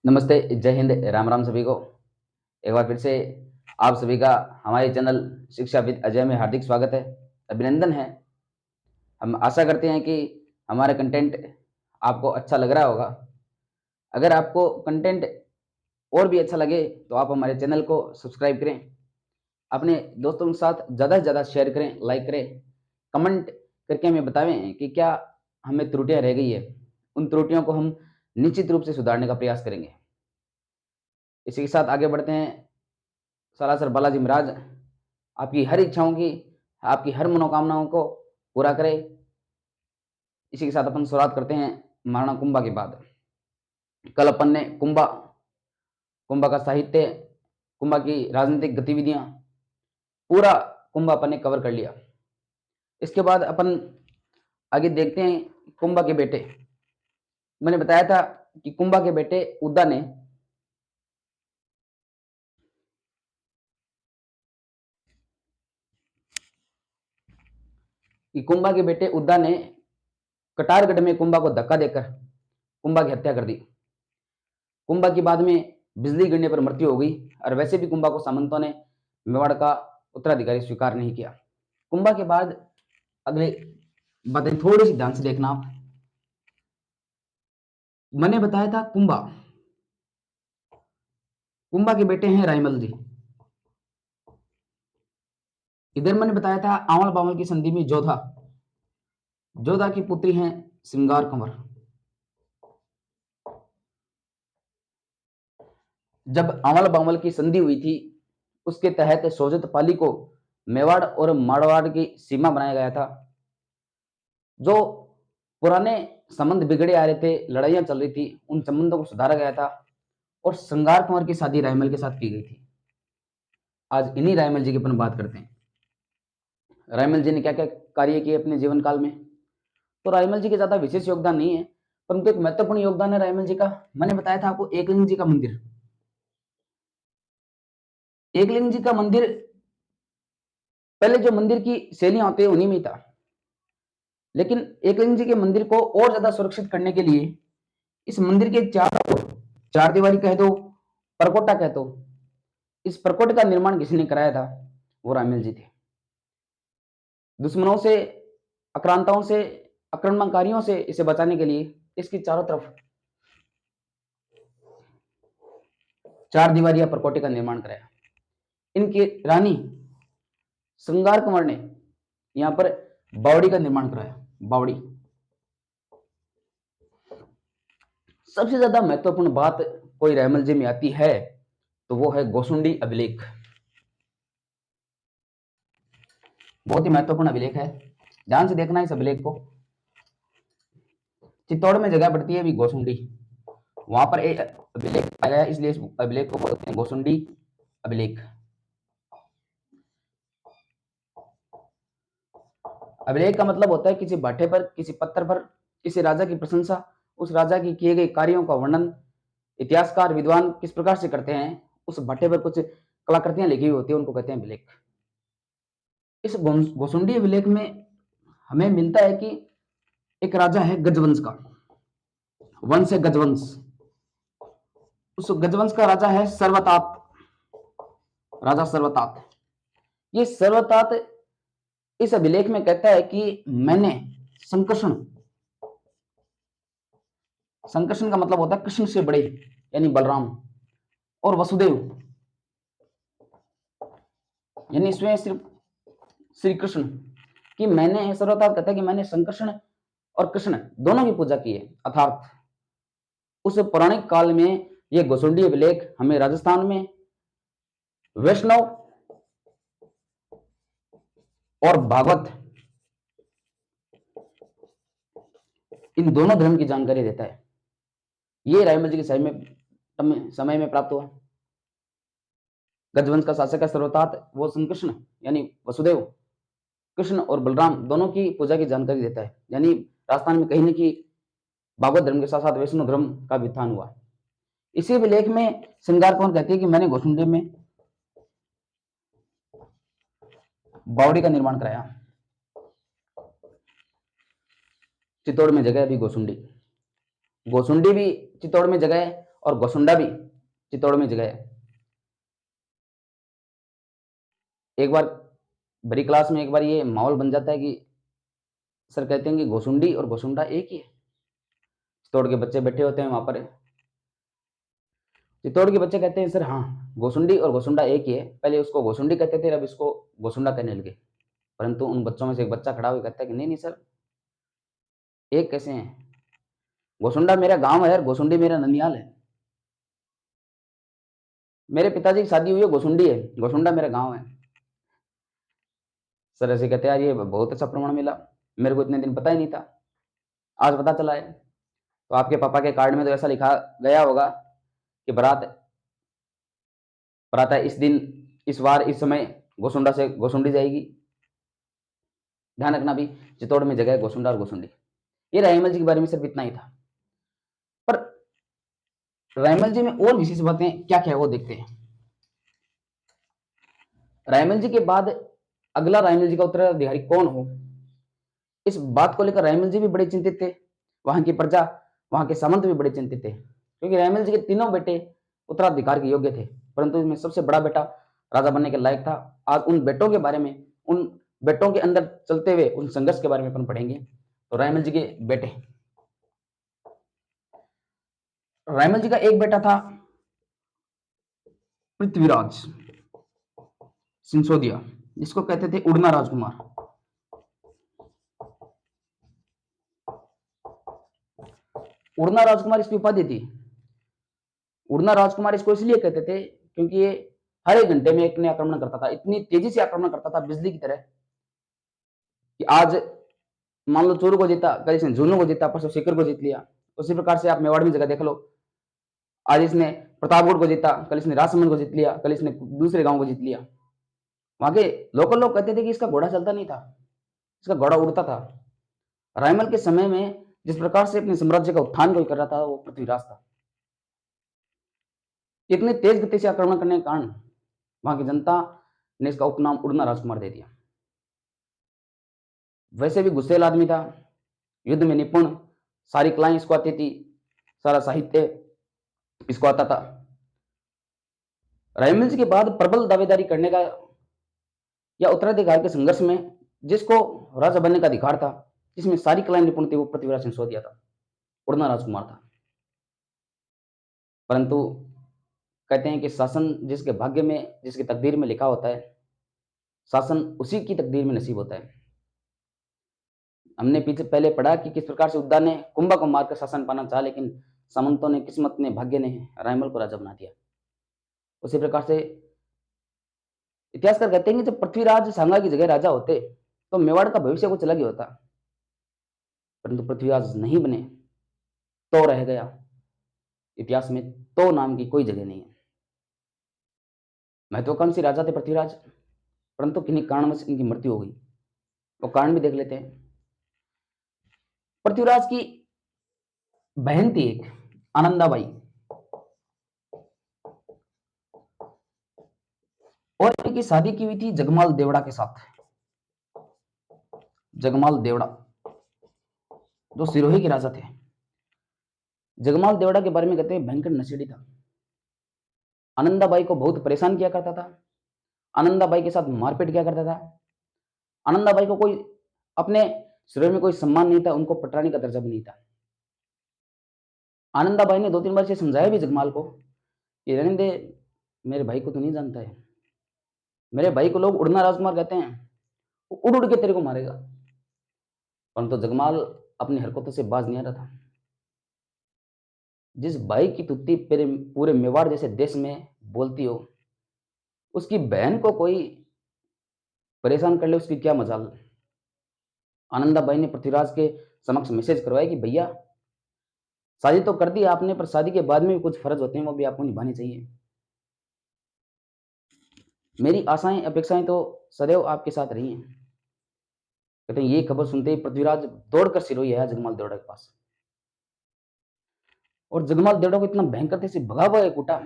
नमस्ते, जय हिंद, राम राम सभी को। एक बार फिर से आप सभी का हमारे चैनल शिक्षा विद अजय में हार्दिक स्वागत है, अभिनंदन है। हम आशा करते हैं कि हमारा कंटेंट आपको अच्छा लग रहा होगा। अगर आपको कंटेंट और भी अच्छा लगे तो आप हमारे चैनल को सब्सक्राइब करें, अपने दोस्तों के साथ ज़्यादा से ज़्यादा शेयर करें, लाइक करें, कमेंट करके हमें बतावें कि क्या हमें त्रुटियाँ रह गई है। उन त्रुटियों को हम निश्चित रूप से सुधारने का प्रयास करेंगे। इसी के साथ आगे बढ़ते हैं। सरासर बालाजी महाराज आपकी हर इच्छाओं की, आपकी हर मनोकामनाओं को पूरा करे। इसी के साथ अपन शुरुआत करते हैं महाराणा कुंभा के बाद। कल अपन ने कुंभा कुंभा का साहित्य, कुंभा की राजनीतिक गतिविधियां, पूरा कुंभा अपन ने कवर कर लिया। इसके बाद अपन आगे देखते हैं कुंभा के बेटे। मैंने बताया था कि कुंभा के बेटे उद्दा ने कटारगढ़ में कुंभा को धक्का देकर कुंभा की हत्या कर दी। कुंभा की बाद में बिजली गिरने पर मृत्यु हो गई, और वैसे भी कुंभा को सामंतों ने मेवाड़ का उत्तराधिकारी स्वीकार नहीं किया। कुंभा के बाद अगले बातें थोड़ी सी ध्यान से देखना आप। मैंने बताया था कुंभा के बेटे हैं रायमल जी। इधर मैंने बताया था आंवल बावल की संधि में जोधा की पुत्री हैं श्रृंगार कंवर। जब आंवल बावल की संधि हुई थी, उसके तहत सोजत पाली को मेवाड़ और मारवाड़ की सीमा बनाया गया था। जो पुराने संबंध बिगड़े आ रहे थे, लड़ाइयां चल रही थी, उन संबंधों को सुधारा गया था और श्रृंगार कंवर की शादी रायमल के साथ की गई थी। आज इन्हीं रायमल जी की अपन बात करते हैं। रायमल जी ने क्या क्या कार्य किए अपने जीवन काल में। तो रायमल जी के ज्यादा विशेष योगदान नहीं है, परंतु एक महत्वपूर्ण योगदान है रायमल जी का। मैंने बताया था आपको एकलिंग जी का मंदिर। एकलिंग जी का मंदिर पहले जो मंदिर की शैलियां होती है उन्हीं में ही था, लेकिन एकलिंग जी के मंदिर को और ज्यादा सुरक्षित करने के लिए इस मंदिर के चारों ओर चार दीवारी कह दो, परकोटा कह दो, इस परकोटे का निर्माण किसने कराया था? वो रायमल जी थे। दुश्मनों से, आक्रांताओं से, आक्रमणकारियों से इसे बचाने के लिए इसकी चारों तरफ चार दीवारी या परकोटे का निर्माण कराया। इनकी रानी श्रृंगार कंवर ने यहां पर बावड़ी का निर्माण कराया। बावड़ी सबसे ज्यादा महत्वपूर्ण बात कोई रायमल जी में आती है तो वो है गोसुंडी अभिलेख। बहुत ही महत्वपूर्ण अभिलेख है, ध्यान से देखना इस अभिलेख को। चित्तौड़ में जगह पड़ती है अभी गोसुंडी, वहां पर एक अभिलेख आया है, इसलिए इस अभिलेख को बोलते हैं गोसुंडी अभिलेख। अभिलेख का मतलब होता है किसी भाटे पर, किसी पत्थर पर किसी राजा की प्रशंसा, उस राजा की किए गए कार्यों का वर्णन इतिहासकार विद्वान किस प्रकार से करते हैं, उस भट्टे पर कुछ कलाकृतियां लिखी हुई होती है, उनको कहते हैं अभिलेख। इस गोसुंडी अभिलेख में हमें मिलता है कि एक राजा है गजवंश का, वंश है गजवंश। उस गजवंश का राजा है सर्वतात, राजा सर्वतात। ये सर्वतात इस अभिलेख में कहता है कि मैंने संकर्षण, संकर्षण का मतलब होता है कृष्ण से बड़े, यानी बलराम, और वसुदेव यानी स्वयं सिर्फ श्री कृष्ण, कि मैंने, सर्वतात कहता है कि मैंने संकर्षण और कृष्ण दोनों की पूजा की है। अर्थात उस पौराणिक काल में यह गोसुंडी अभिलेख हमें राजस्थान में वैष्णव और भागवत इन दोनों धर्म की जानकारी देता है। ये रायमल जी के समय में प्राप्त हुआ। गजवंश का शासक है सर्वतात, वो संकृष्ण यानी वसुदेव, कृष्ण और बलराम दोनों की पूजा की जानकारी देता है। यानी राजस्थान में कहीं न कहीं भागवत धर्म के साथ साथ वैष्णव धर्म का भी उत्थान हुआ। इसी अभिलेख में श्रृंगार कंवर कहती है कि मैंने गोसुंडी में बावड़ी का निर्माण कराया। चित्तौड़ में जगह है अभी गोसुंडी, गोसुंडी भी चित्तौड़ में जगह है, और गोसुंडा भी चित्तौड़ में जगह है। एक बार बड़ी क्लास में एक बार ये माहौल बन जाता है कि सर कहते हैं कि गोसुंडी और गोसुंडा एक ही है। चित्तौड़ के बच्चे बैठे होते हैं वहां पर, चित्तौड़ के बच्चे कहते हैं सर हाँ गोसुंडी और गोसुंडा एक ही है, पहले उसको गोसुंडी कहते थे, अब इसको गोसुंडा कहने लगे। परंतु उन बच्चों में से एक बच्चा खड़ा हुआ कहता है कि नहीं नहीं सर, एक कैसे हैं, गोसुंडा मेरा गांव है और गोसुंडी मेरा ननियाल है। मेरे पिताजी की शादी हुई है गोसुंडी है, गोसुंडा मेरा गांव है। सर ऐसे कहते हैं यार ये बहुत अच्छा प्रमाण मिला, मेरे को इतने दिन पता ही नहीं था, आज पता चला है। तो आपके पापा के कार्ड में तो ऐसा लिखा गया होगा कि बारात बारात है इस दिन, इस बार, इस समय गोसुंडा से गोसुंडी जाएगी। ध्यान रखना भी, चित्तौड़ में जगह है गोसुंडा और गोसुंडी। ये रायमल जी के बारे में सिर्फ इतना ही था, पर रायमल जी में और विशेष बातें क्या क्या है वो देखते हैं। रायमल जी के बाद अगला रायमल जी का उत्तराधिकारी कौन हो, इस बात को लेकर रायमल जी भी बड़े चिंतित थे, वहां की प्रजा, वहां के सामंत भी बड़े चिंतित थे, क्योंकि रायमल जी के तीनों बेटे उत्तराधिकार के योग्य थे, परंतु इसमें सबसे बड़ा बेटा राजा बनने के लायक था। आज उन बेटों के बारे में, उन बेटों के अंदर चलते हुए उन संघर्ष के बारे में अपन पढ़ेंगे। तो रायमल जी के बेटे, रायमल जी का एक बेटा था पृथ्वीराज सिंसोदिया, जिसको कहते थे उड़ना राजकुमार। उड़ना राजकुमार इसकी उपाधि थी। उड़ना राजकुमार इसको इसलिए कहते थे क्योंकि ये हर एक घंटे में एक ने आक्रमण करता था, इतनी तेजी से आक्रमण करता था बिजली की तरह, कि आज मान लो चोरू को जीता, कल इसने झुन्नू को जीता, परसों सीकर को जीत लिया। उसी प्रकार से आप मेवाड़ में जगह देख लो, आज इसने प्रतापगढ़ को जीता, कल इसने राजसमंद को जीत लिया, कल इसने दूसरे गांव को जीत लिया। वहां के लोकल लोग कहते थे कि इसका घोड़ा चलता नहीं था, इसका घोड़ा उड़ता था। रायमल के समय में जिस प्रकार से अपने साम्राज्य का उत्थान कोई कर रहा था वो पृथ्वीराज था। इतने तेज गति से आक्रमण करने के कारण वहां की जनता ने इसका उपनाम उड़ना राजकुमार दे दिया। वैसे भी गुस्सेल आदमी था, युद्ध में निपुण, सारी कलाएं इसको आती थी, सारा साहित्य इसको आता था। रायमल जी के बाद प्रबल दावेदारी करने का या उत्तराधिकार के संघर्ष में जिसको राजा बनने का अधिकार था, जिसमें सारी कलाएं निपुण थी, वो पृथ्वीराज सिंसोदिया था, उड़ना राजकुमार था। परंतु कहते हैं कि शासन जिसके भाग्य में, जिसकी तकदीर में लिखा होता है, शासन उसी की तकदीर में नसीब होता है। हमने पीछे पहले पढ़ा कि किस प्रकार से उद्दा ने कुंभा को मारकर शासन पाना चाहा, लेकिन सामंतों ने, किस्मत ने, भाग्य ने रायमल को राजा बना दिया। उसी प्रकार से इतिहासकार कहते हैं कि जब पृथ्वीराज सांगा की जगह राजा होते तो मेवाड़ का भविष्य कुछ अलग ही होता, परंतु पृथ्वीराज नहीं बने तो रह गया। इतिहास में तो नाम की कोई जगह नहीं है। महत्वाकांक्षी राजा थे पृथ्वीराज, परंतु किन्हीं कारणवश इनकी मृत्यु हो गई। वो कारण भी देख लेते हैं। पृथ्वीराज की बहन थी एक, आनंदाबाई, और इनकी शादी की हुई थी जगमाल देवड़ा के साथ। जगमाल देवड़ा जो सिरोही के राजा थे। जगमाल देवड़ा के बारे में कहते हैं भयंकर नशेड़ी था, आनंदाबाई को बहुत परेशान किया करता था, आनंदाबाई के साथ मारपीट किया करता था। आनंदाबाई को कोई अपने शरीर में कोई सम्मान नहीं था, उनको पटरानी का दर्जा भी नहीं था। आनंदाबाई ने 2-3 बार से समझाया भी जगमाल को कि रहने दे, मेरे भाई को तो नहीं जानता है, मेरे भाई को लोग उड़ना राजकुमार कहते हैं, वो उड़ उड़ के तेरे को मारेगा। परंतु जगमाल अपनी हरकतों से बाज नहीं आ रहा था। जिस भाई की तुत्ती पूरे मेवाड़ जैसे देश में बोलती हो, उसकी बहन को कोई परेशान कर ले, उसकी क्या मजाल। आनंदाबाई ने पृथ्वीराज के समक्ष मैसेज करवाया कि भैया शादी तो कर दी आपने, पर शादी के बाद में भी कुछ फर्ज होते हैं, वो भी आपको निभाने चाहिए। मेरी आशाएं अपेक्षाएं तो सदैव आपके साथ रही हैं। कहते हैं ये खबर सुनते ही पृथ्वीराज दौड़कर सिरोही आया जगमाल देवड़ा के पास, और जगमाल देवड़ा को इतना भयंकर से भगा हुआ एक उठा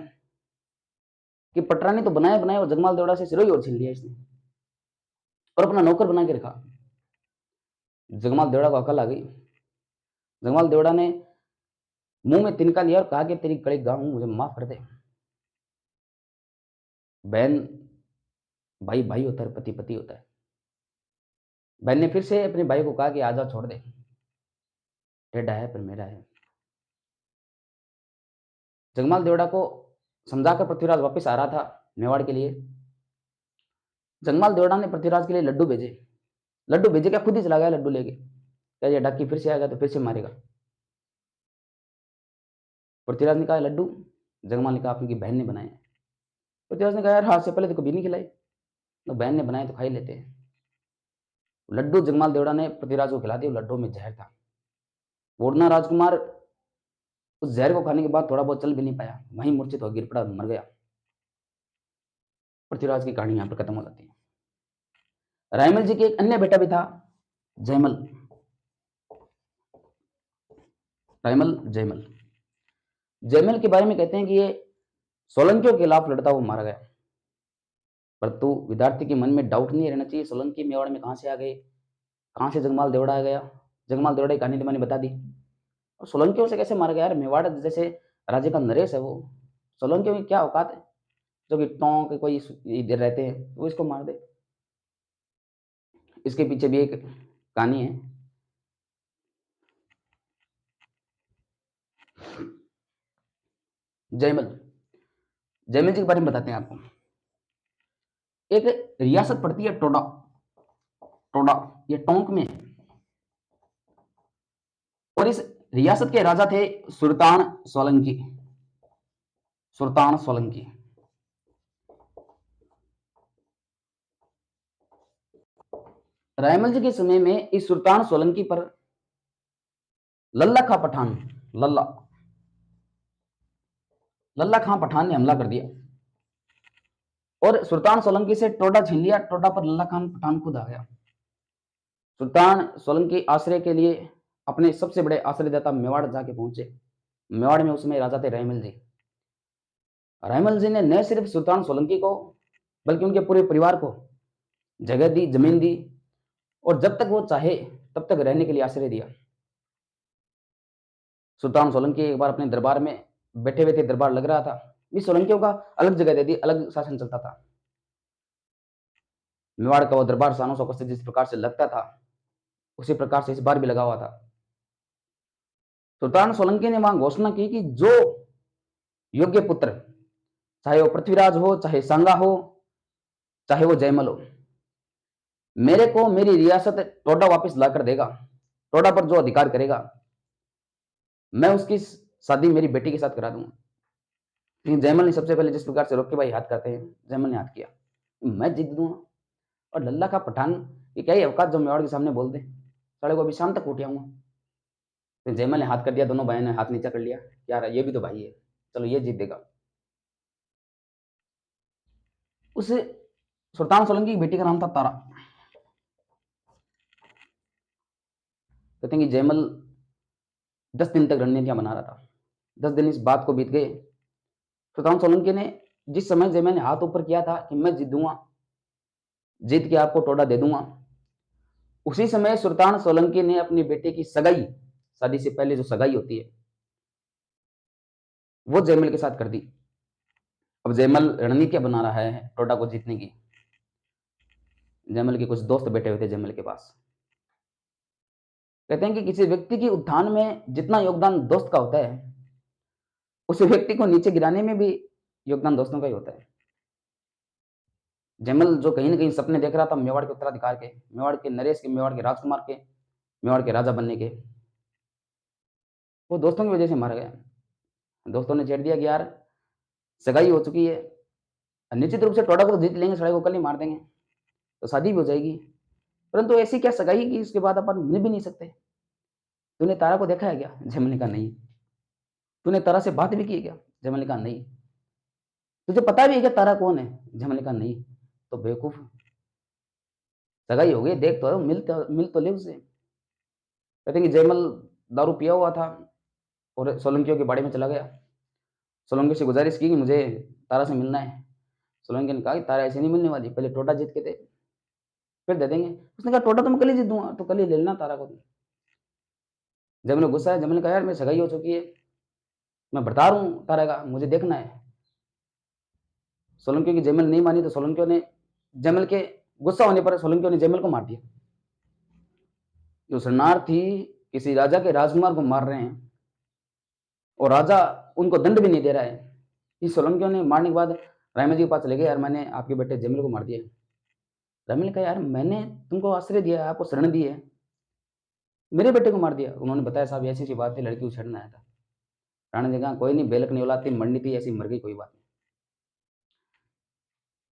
कि पटरानी तो बनाया बनाया, और जगमाल देवड़ा से सिरोही और छीन लिया इसने, और अपना नौकर बना के रखा। जगमाल देवड़ा को अकल आ गई। जगमाल देवड़ा ने मुंह में तिनका लिया और कहा कि तेरी कड़ी गाँव मुझे माफ कर दे। बहन भाई भाई होता है, पति पति होता है। बहन ने फिर से अपने भाई को कहा कि आजा छोड़ दे, टेढ़ा है पर मेरा है। जगमाल देवड़ा को समझाकर पृथ्वीराज वापस आ रहा था मेवाड़ के लिए। जगमाल देवड़ा ने पृथ्वीराज के लिए लड्डू भेजे। लड्डू भेजे क्या, खुद ही चला गया लड्डू लेके। क्या ये डाकी फिर से आएगा तो फिर से मारेगा। पृथ्वीराज ने कहा लड्डू, जगमाल ने कहा आपकी बहन ने बनाए। पृथ्वीराज ने कहा यार हाथ से पहले तो कभी नहीं खिलाई, तो बहन ने बनाए तो खा ही लेते हैं। लड्डू जगमाल देवड़ा ने पृथ्वीराज को खिला दिया। लड्डू में जहर था। वोडना राजकुमार उस जहर को खाने के बाद थोड़ा बहुत चल भी नहीं पाया, वहीं मूर्छित हो गिर पड़ा, मर गया। पृथ्वीराज की कहानी यहाँ पर खत्म हो जाती है। रायमल जी के एक अन्य बेटा भी था, जयमल। रायमल जयमल। जयमल के बारे में कहते हैं कि ये सोलंकियों के खिलाफ लड़ता हुआ मारा गया। परंतु विद्यार्थी के मन में डाउट नहीं रहना चाहिए सोलंकी मेवाड़ में कहां से आ गए, कहां से जगमाल देवड़ा आ गया। जगमाल देवड़ा की कहानी तो मैंने बता दी। और सोलंकियों से कैसे मारा गया यार, मेवाड़ जैसे राज्य का नरेश है वो, सोलंकियों की क्या औकात है जो कि टोंक कोई इधर रहते हैं वो इसको मार दे। इसके पीछे भी एक कहानी है। जयमल, जयमल जी के बारे में बताते हैं आपको। एक रियासत पड़ती है टोडा, टोडा ये टोंक में है। और इस रियासत के राजा थे सुल्तान सोलंकी। सुल्तान सोलंकी। रायमल जी के समय में इस सुल्तान सोलंकी पर लल्ला खां पठान, लल्ला लल्ला खां पठान ने हमला कर दिया और सुल्तान सोलंकी से टोडा छीन लिया। टोडा पर लल्ला खान पठान खुद आ गया। सुल्तान सोलंकी आश्रय के लिए अपने सबसे बड़े आश्रयदाता मेवाड़ जाके पहुंचे। मेवाड़ में उसमें राजा थे रायमल जी। रायमल जी ने न सिर्फ सुल्तान सोलंकी को बल्कि उनके पूरे परिवार को जगह दी, जमीन दी और जब तक वो चाहे तब तक रहने के लिए आश्रय दिया। सुल्तान सोलंकी एक बार अपने दरबार में बैठे हुए थे, दरबार लग रहा था, भी सोलंकियों का अलग जगह दे दी, अलग शासन चलता था। मेवाड़ का वो दरबार सानों सौ से जिस प्रकार से लगता था उसी प्रकार से इस बार भी लगा हुआ था। सुल्तान सोलंकी ने वहां घोषणा की कि जो योग्य पुत्र, चाहे वो पृथ्वीराज हो, चाहे सांगा हो, चाहे वो जयमल हो, मेरे को मेरी रियासत टोडा वापस लाकर देगा, टोडा पर जो अधिकार करेगा मैं उसकी शादी मेरी बेटी के साथ करा दूंगा। लेकिन जयमल ने सबसे पहले जिस प्रकार से रोके भाई हाथ करते हैं, जयमल ने हाथ किया, मैं जीत दूंगा। और लल्ला का पठान ये क्या ही अवकाश जो मेवाड़ के सामने बोल दे, साढ़े को अभी शाम तक उठ आऊंगा। फिर जयमल ने हाथ कर दिया, दोनों भाइयों ने हाथ नीचा कर लिया, यार ये भी तो भाई है, चलो ये जीत देगा। उस सुल्तान सोलंकी की बेटी का नाम था तारा। कहते हैं कि जयमल 10 दिन तक रणनीतियां बना रहा था। 10 दिन इस बात को बीत गए। सुल्तान सोलंकी ने जिस समय जयमल ने हाथ ऊपर किया था कि मैं जीत दूंगा, जीत के आपको टोडा दे दूंगा, उसी समय सुल्तान सोलंकी ने अपनी बेटे की सगाई, शादी से पहले जो सगाई होती है, वो जयमल के साथ कर दी। अब जयमल रणनीतियां बना रहा है टोडा को जीतने की। जयमल के कुछ दोस्त बैठे हुए थे जयमल के पास। कहते हैं कि किसी व्यक्ति के उत्थान में जितना योगदान दोस्त का होता है, उस व्यक्ति को नीचे गिराने में भी योगदान दोस्तों का ही होता है। जयमल जो कहीं ना कहीं सपने देख रहा था मेवाड़ के उत्तराधिकार के, मेवाड़ के नरेश के, मेवाड़ के राजकुमार के, मेवाड़ के राजा बनने के, वो दोस्तों की वजह से मारा गया। दोस्तों ने छेड़ दिया कि यार सगाई हो चुकी है, निश्चित रूप से टोडा को जीत लेंगे, सड़े को कल ही मार देंगे तो शादी भी हो जाएगी, परंतु ऐसी क्या सगाई कि उसके बाद अपन मिल भी नहीं सकते। तूने तारा को देखा है क्या? जयमल ने कहा नहीं। तूने तारा से बात भी की है क्या? जयमल ने कहा नहीं। तुझे पता भी है क्या तारा कौन है? जयमल ने कहा नहीं। तो बेवकूफ, सगाई हो गई, देख तो मिल तो ले उससे। कहते कि जयमल दारू पिया हुआ था और सोलंकियों के बाड़े में चला गया। सोलंकी से गुजारिश की कि मुझे तारा से मिलना है। सोलंकी ने कहा कि तारा ऐसे नहीं मिलने वाली, पहले टोटा जीत के दे, फिर दे देंगे। उसने कहा टोटा तो मैं कल ही जीत दूंगा, तो कल ही ले लेना तारा को। जयमल ने गुस्सा है, जयमल ने कहा यार मेरी सगाई हो चुकी है, मैं बता रहा हूँ तारेगा, मुझे देखना है। सोलंकियों की जयमल नहीं मानी तो सोलंकियों ने जयमल के गुस्सा होने पर सोलंकियों ने जयमल को मार दिया। जो शरणार्थी किसी राजा के राजकुमार को मार रहे हैं और राजा उनको दंड भी नहीं दे रहा है, इस सोलंकियों ने मारने के बाद रायमल जी के पास चले गए, यार मैंने आपके बेटे जयमल को मार दिया। रायमल ने कहा, यार मैंने तुमको आश्रय दिया है, आपको शरण दी है, मेरे बेटे को मार दिया। उन्होंने बताया, साहब ऐसी सी बात थी, लड़की को छेड़ना आया था। राणा ने कहा, कोई नहीं, बेलक नहीं औलाद थी, मरनी थी, ऐसी मर गई, कोई बात नहीं।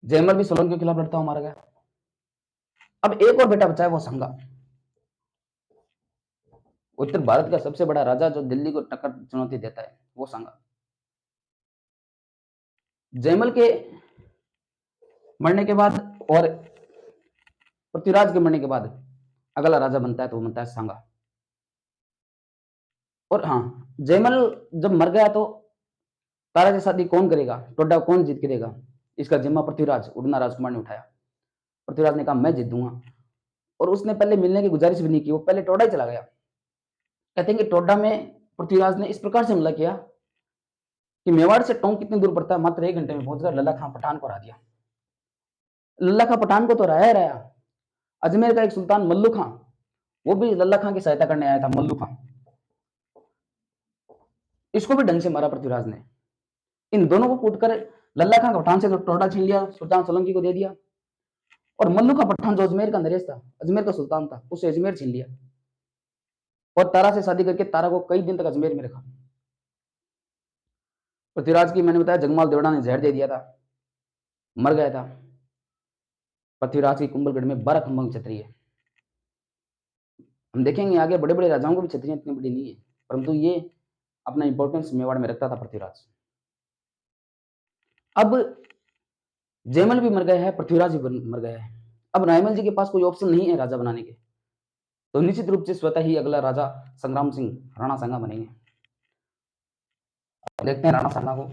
जयमल भी सोलंकी के खिलाफ लड़ता हुआ मारा गया। अब एक और बेटा बचा है, वो संगा, उत्तर भारत का सबसे बड़ा राजा जो दिल्ली को टक्कर चुनौती देता है, वो संगा। जयमल के मरने के बाद और पृथ्वीराज के मरने के बाद अगला राजा बनता है तो वो बनता है संगा। और हाँ, जयमल जब मर गया तो तारा की शादी कौन करेगा, टोडा कौन जीत के देगा, इसका जिम्मा पृथ्वीराज उड़ना राजकुमार ने उठाया। पृथ्वीराज ने कहा, मैं जीत दूंगा, और उसने पहले मिलने की गुजारिश भी नहीं की, वो पहले टोडा ही चला गया। कहते हैं कि टोडा में पृथ्वीराज ने इस प्रकार से हमला किया कि मेवाड़ से टोंक कितनी दूर पड़ता है, मात्र 1 घंटे में पहुंचकर लल्ला खां पठान को हरा दिया। लल्ला खां पठान को तो हराया। अजमेर का एक सुल्तान मल्लू खां, वो भी लल्ला खां की सहायता करने आया था, मल्लू खां, इसको भी ढंग से मारा पृथ्वीराज ने। इन दोनों को कूटकर लल्ला खां का पठान से तो टोडा छीन लिया, सुल्तान सोलंकी को दे दिया, और मल्लू का पठान जो अजमेर का नरेश था, अजमेर का सुल्तान था, उसे अजमेर छीन लिया और तारा से शादी करके तारा को कई दिन तक अजमेर में रखा। पृथ्वीराज की मैंने बताया जगमाल देवड़ा ने जहर दे दिया था, मर गया था। पृथ्वीराज की कुंभलगढ़ में 12 खंभों की छतरी है। हम देखेंगे आगे बड़े बड़े राजाओं को भी छतरियां इतनी बड़ी नहीं है, परंतु ये अपना इंपॉर्टेंस मेवाड़ में रखता था पृथ्वीराज। अब जयमल भी मर गए हैं, पृथ्वीराज भी मर गए हैं। अब रायमल जी के पास कोई ऑप्शन नहीं है राजा बनाने के, तो निश्चित रूप से स्वतः ही अगला राजा संग्राम सिंह राणा सांगा बनेंगे। देखते हैं राणा सांगा को,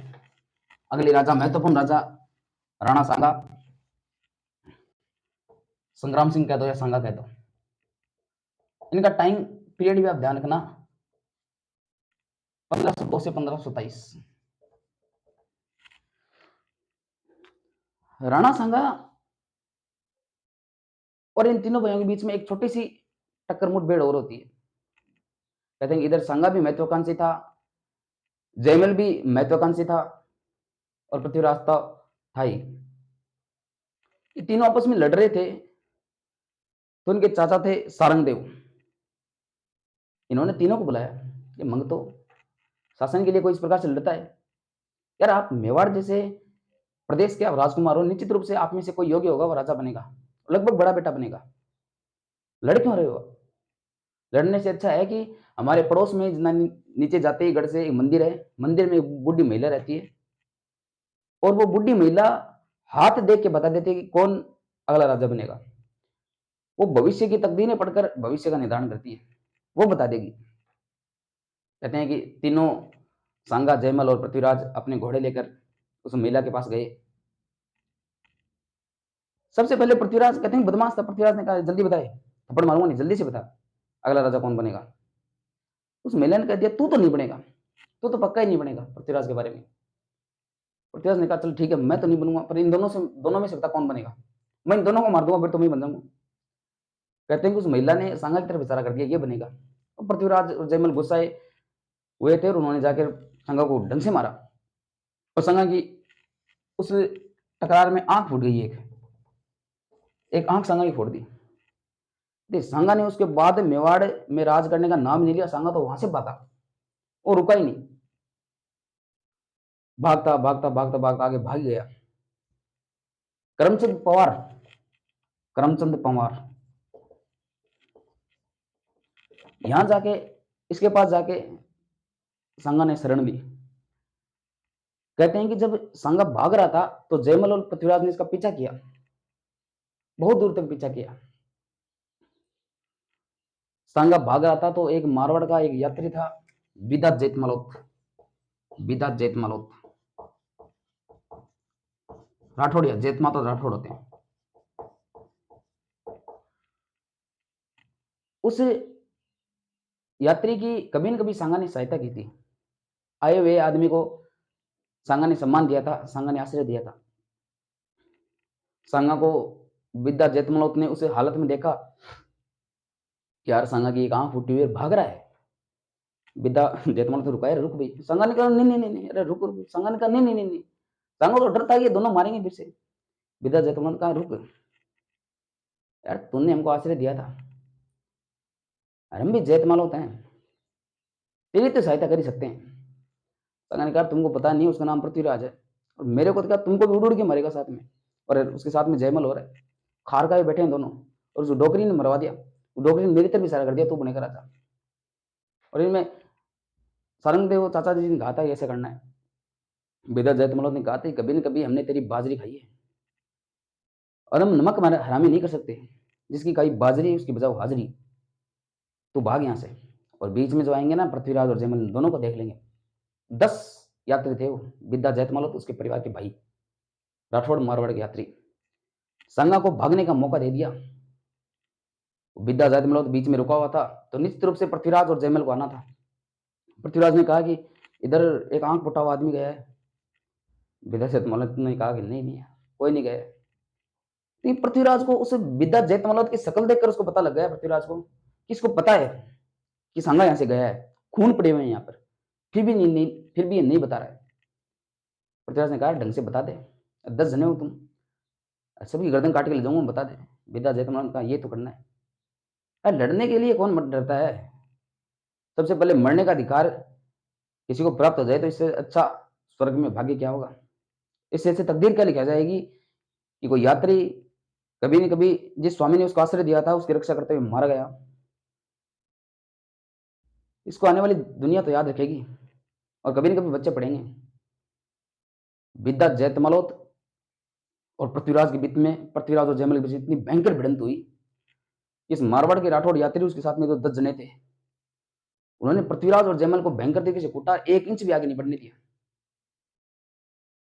अगले राजा, महत्वपूर्ण राजा राणा सांगा, संग्राम सिंह कह दो या सांगा कह दो, इनका टाइम पीरियड भी आप ध्यान रखना, 1502 से 1527। राणा सांगा और इन तीनों भाइयों के बीच में एक छोटी सी टक्कर मुठभेड़ और होती है। कहते हैं इधर सांगा भी महत्वाकांक्षी था, जयमल भी महत्वाकांक्षी था, और पृथ्वीराज तो था ही। ये तीनों आपस में लड़ रहे थे, तो उनके चाचा थे सारंगदेव, इन्होंने तीनों को बुलाया कि मंग तो शासन के लिए कोई इस प्रकार से लड़ता है, यार आप मेवाड़ जैसे प्रदेश के आप राजकुमार हो, निश्चित रूप से आप में से कोई योग्य होगा, वो राजा बनेगा, लगभग बड़ा बेटा बनेगा, लड़ क्यों रहे हो? लड़ने से अच्छा है कि हमारे पड़ोस में नीचे जाते ही गढ़ से एक मंदिर है, मंदिर में एक बूढ़ी महिला रहती है, और वो बूढ़ी महिला हाथ देख के बता देती है कि कौन अगला राजा बनेगा। वो भविष्य की तकदीरें पढ़कर भविष्य का निर्धारण करती है, वो बता देगी। कहते हैं कि तीनों सांगा, जयमल और पृथ्वीराज अपने घोड़े लेकर उस महिला के पास गए। सबसे पहले पृथ्वीराज, कहते हैं बदमाश था, पृथ्वीराज ने कहा जल्दी बताए, थप्पड़ मारूंगा नहीं, जल्दी से बता अगला राजा कौन बनेगा। उस महिला ने कह दिया, तू तो नहीं बनेगा, तू तो पक्का ही नहीं बनेगा पृथ्वीराज के बारे में। पृथ्वीराज ने कहा चल ठीक है, मैं तो नहीं बनूंगा, पर इन दोनों में से बता कौन बनेगा, मैं इन दोनों को मार दूंगा, फिर तुम ही बन जाऊंगा। कहते हैं कि उस महिला ने सांगा की तरफ इशारा कर दिया, ये बनेगा। और पृथ्वीराज और जयमल गुस्साए हुए थे और उन्होंने जाकर सांगा को ढंग से मारा, और सांगा की उस टकरार में आंख फूट गई, एक आंख सांगा की फोड़ दी। सांगा ने उसके बाद मेवाड़ में राज करने का नाम नहीं लिया, सांगा तो वहां से भागा और रुका ही नहीं, भागता भागता भागता भागता आगे भाग गया। करमचंद पवार, करमचंद पवार यहां जाके, इसके पास जाके सांगा ने शरण ली। कहते हैं कि जब सांगा भाग रहा था तो जयमल और पृथ्वीराज ने इसका पीछा किया, बहुत दूर तक पीछा किया। सांगा भाग रहा था तो एक मारवाड़ का एक यात्री था, विदात जेतमलोत, विदात जेतमलोत, राठौड़िया, जेतमा तो राठौड़ होते हैं, उस यात्री की कभी न कभी सांगा ने सहायता की थी। आए हुए आदमी को सांगा ने सम्मान दिया था, सांगा ने आश्रय दिया था। सांगा को विद्या जेतमलोत ने उस हालत में देखा कि यार सांगा की एक आंख फूटी हुई है, भाग रहा है। विद्या जेतमलोत ने रुकाया, रुक भाई। सांगा ने कहा नहीं नहीं नहीं, अरे रुक रुक। सांगा ने कहा नहीं नहीं नहीं, सांगा तो डरता है ये दोनों मारेंगे फिर से। विद्या जेतमलोत ने कहा रुक यार, तूने हमको आश्रय दिया था, अरे हम भी जेतमलोत हैं, तेरी तो सहायता कर ही सकते हैं। सांगा ने कहा तुमको पता नहीं, उसका नाम पृथ्वीराज है, और मेरे को तो क्या, तुमको भी उड़ उड़ के मरेगा साथ में, और उसके साथ में जयमल हो रहा है, खारका बैठे हैं दोनों, और उस डोकरी ने मरवा दिया। डोकरी ने मेरी तरफ इशारा कर दिया, तू बनेगा राजा। और इनमें सारंगदेव चाचा जी ने कहा था ऐसे करना है। विद्या जेतमलोत ने कहा था कभी न कभी हमने तेरी बाजरी खाई है, और हम नमक हरामी नहीं कर सकते, जिसकी खाई बाजरी उसकी बजाओ हाजरी। तू भाग यहाँ से, और बीच में जो आएंगे ना पृथ्वीराज और जयमल, दोनों को देख लेंगे। 10 यात्री थे वो, विद्या जेतमलोत उसके परिवार के भाई, राठौड़ मारवाड़ के यात्री। सांगा को भागने का मौका दे दिया। विद्या जेतमलोत बीच में रुका हुआ था, तो निश्चित रूप से पृथ्वीराज और जयमल को आना था। पृथ्वीराज ने कहा कि इधर एक आंख फुटा हुआ आदमी गया है। विद्या जेतमलोत ने कहा कि नहीं नहीं, कोई नहीं गया। तो पृथ्वीराज को उस विद्या जेतमलोत की शक्ल देखकर उसको पता लग गया, पृथ्वीराज को, कि इसको पता है कि सांगा यहाँ से गया है, खून पड़े हुए हैं यहाँ पर, फिर भी ये नहीं बता रहा है। पृथ्वीराज ने कहा ढंग से बता दे, 10 जने हो तुम, सबकी गर्दन काट के ले जाऊंगा, बता दे। विद्या जेतमलोत ने कहा ये तो करना है। अरे लड़ने के लिए कौन मत डरता है, सबसे पहले मरने का अधिकार किसी को प्राप्त हो जाए तो इससे अच्छा स्वर्ग में भाग्य क्या होगा। इससे ऐसे तकदीर क्या लिखा जाएगी कि कोई यात्री कभी न कभी जिस स्वामी ने उसको आश्रय दिया था उसकी रक्षा करते हुए मारा गया। इसको आने वाली दुनिया तो याद रखेगी, और कभी न कभी बच्चे पढ़ेंगे। विद्या जेतमलोत और पृथ्वीराज के बीच में, पृथ्वीराज और जयमल के बीच इतनी भयंकर भिड़ंत हुई, इस मारवाड़ के राठौड़ यात्री उसके साथ में तो 10 जने थे, उन्होंने पृथ्वीराज और जयमल को भयंकर तरीके से कूटा, 1 इंच भी आगे नहीं बढ़ने दिया।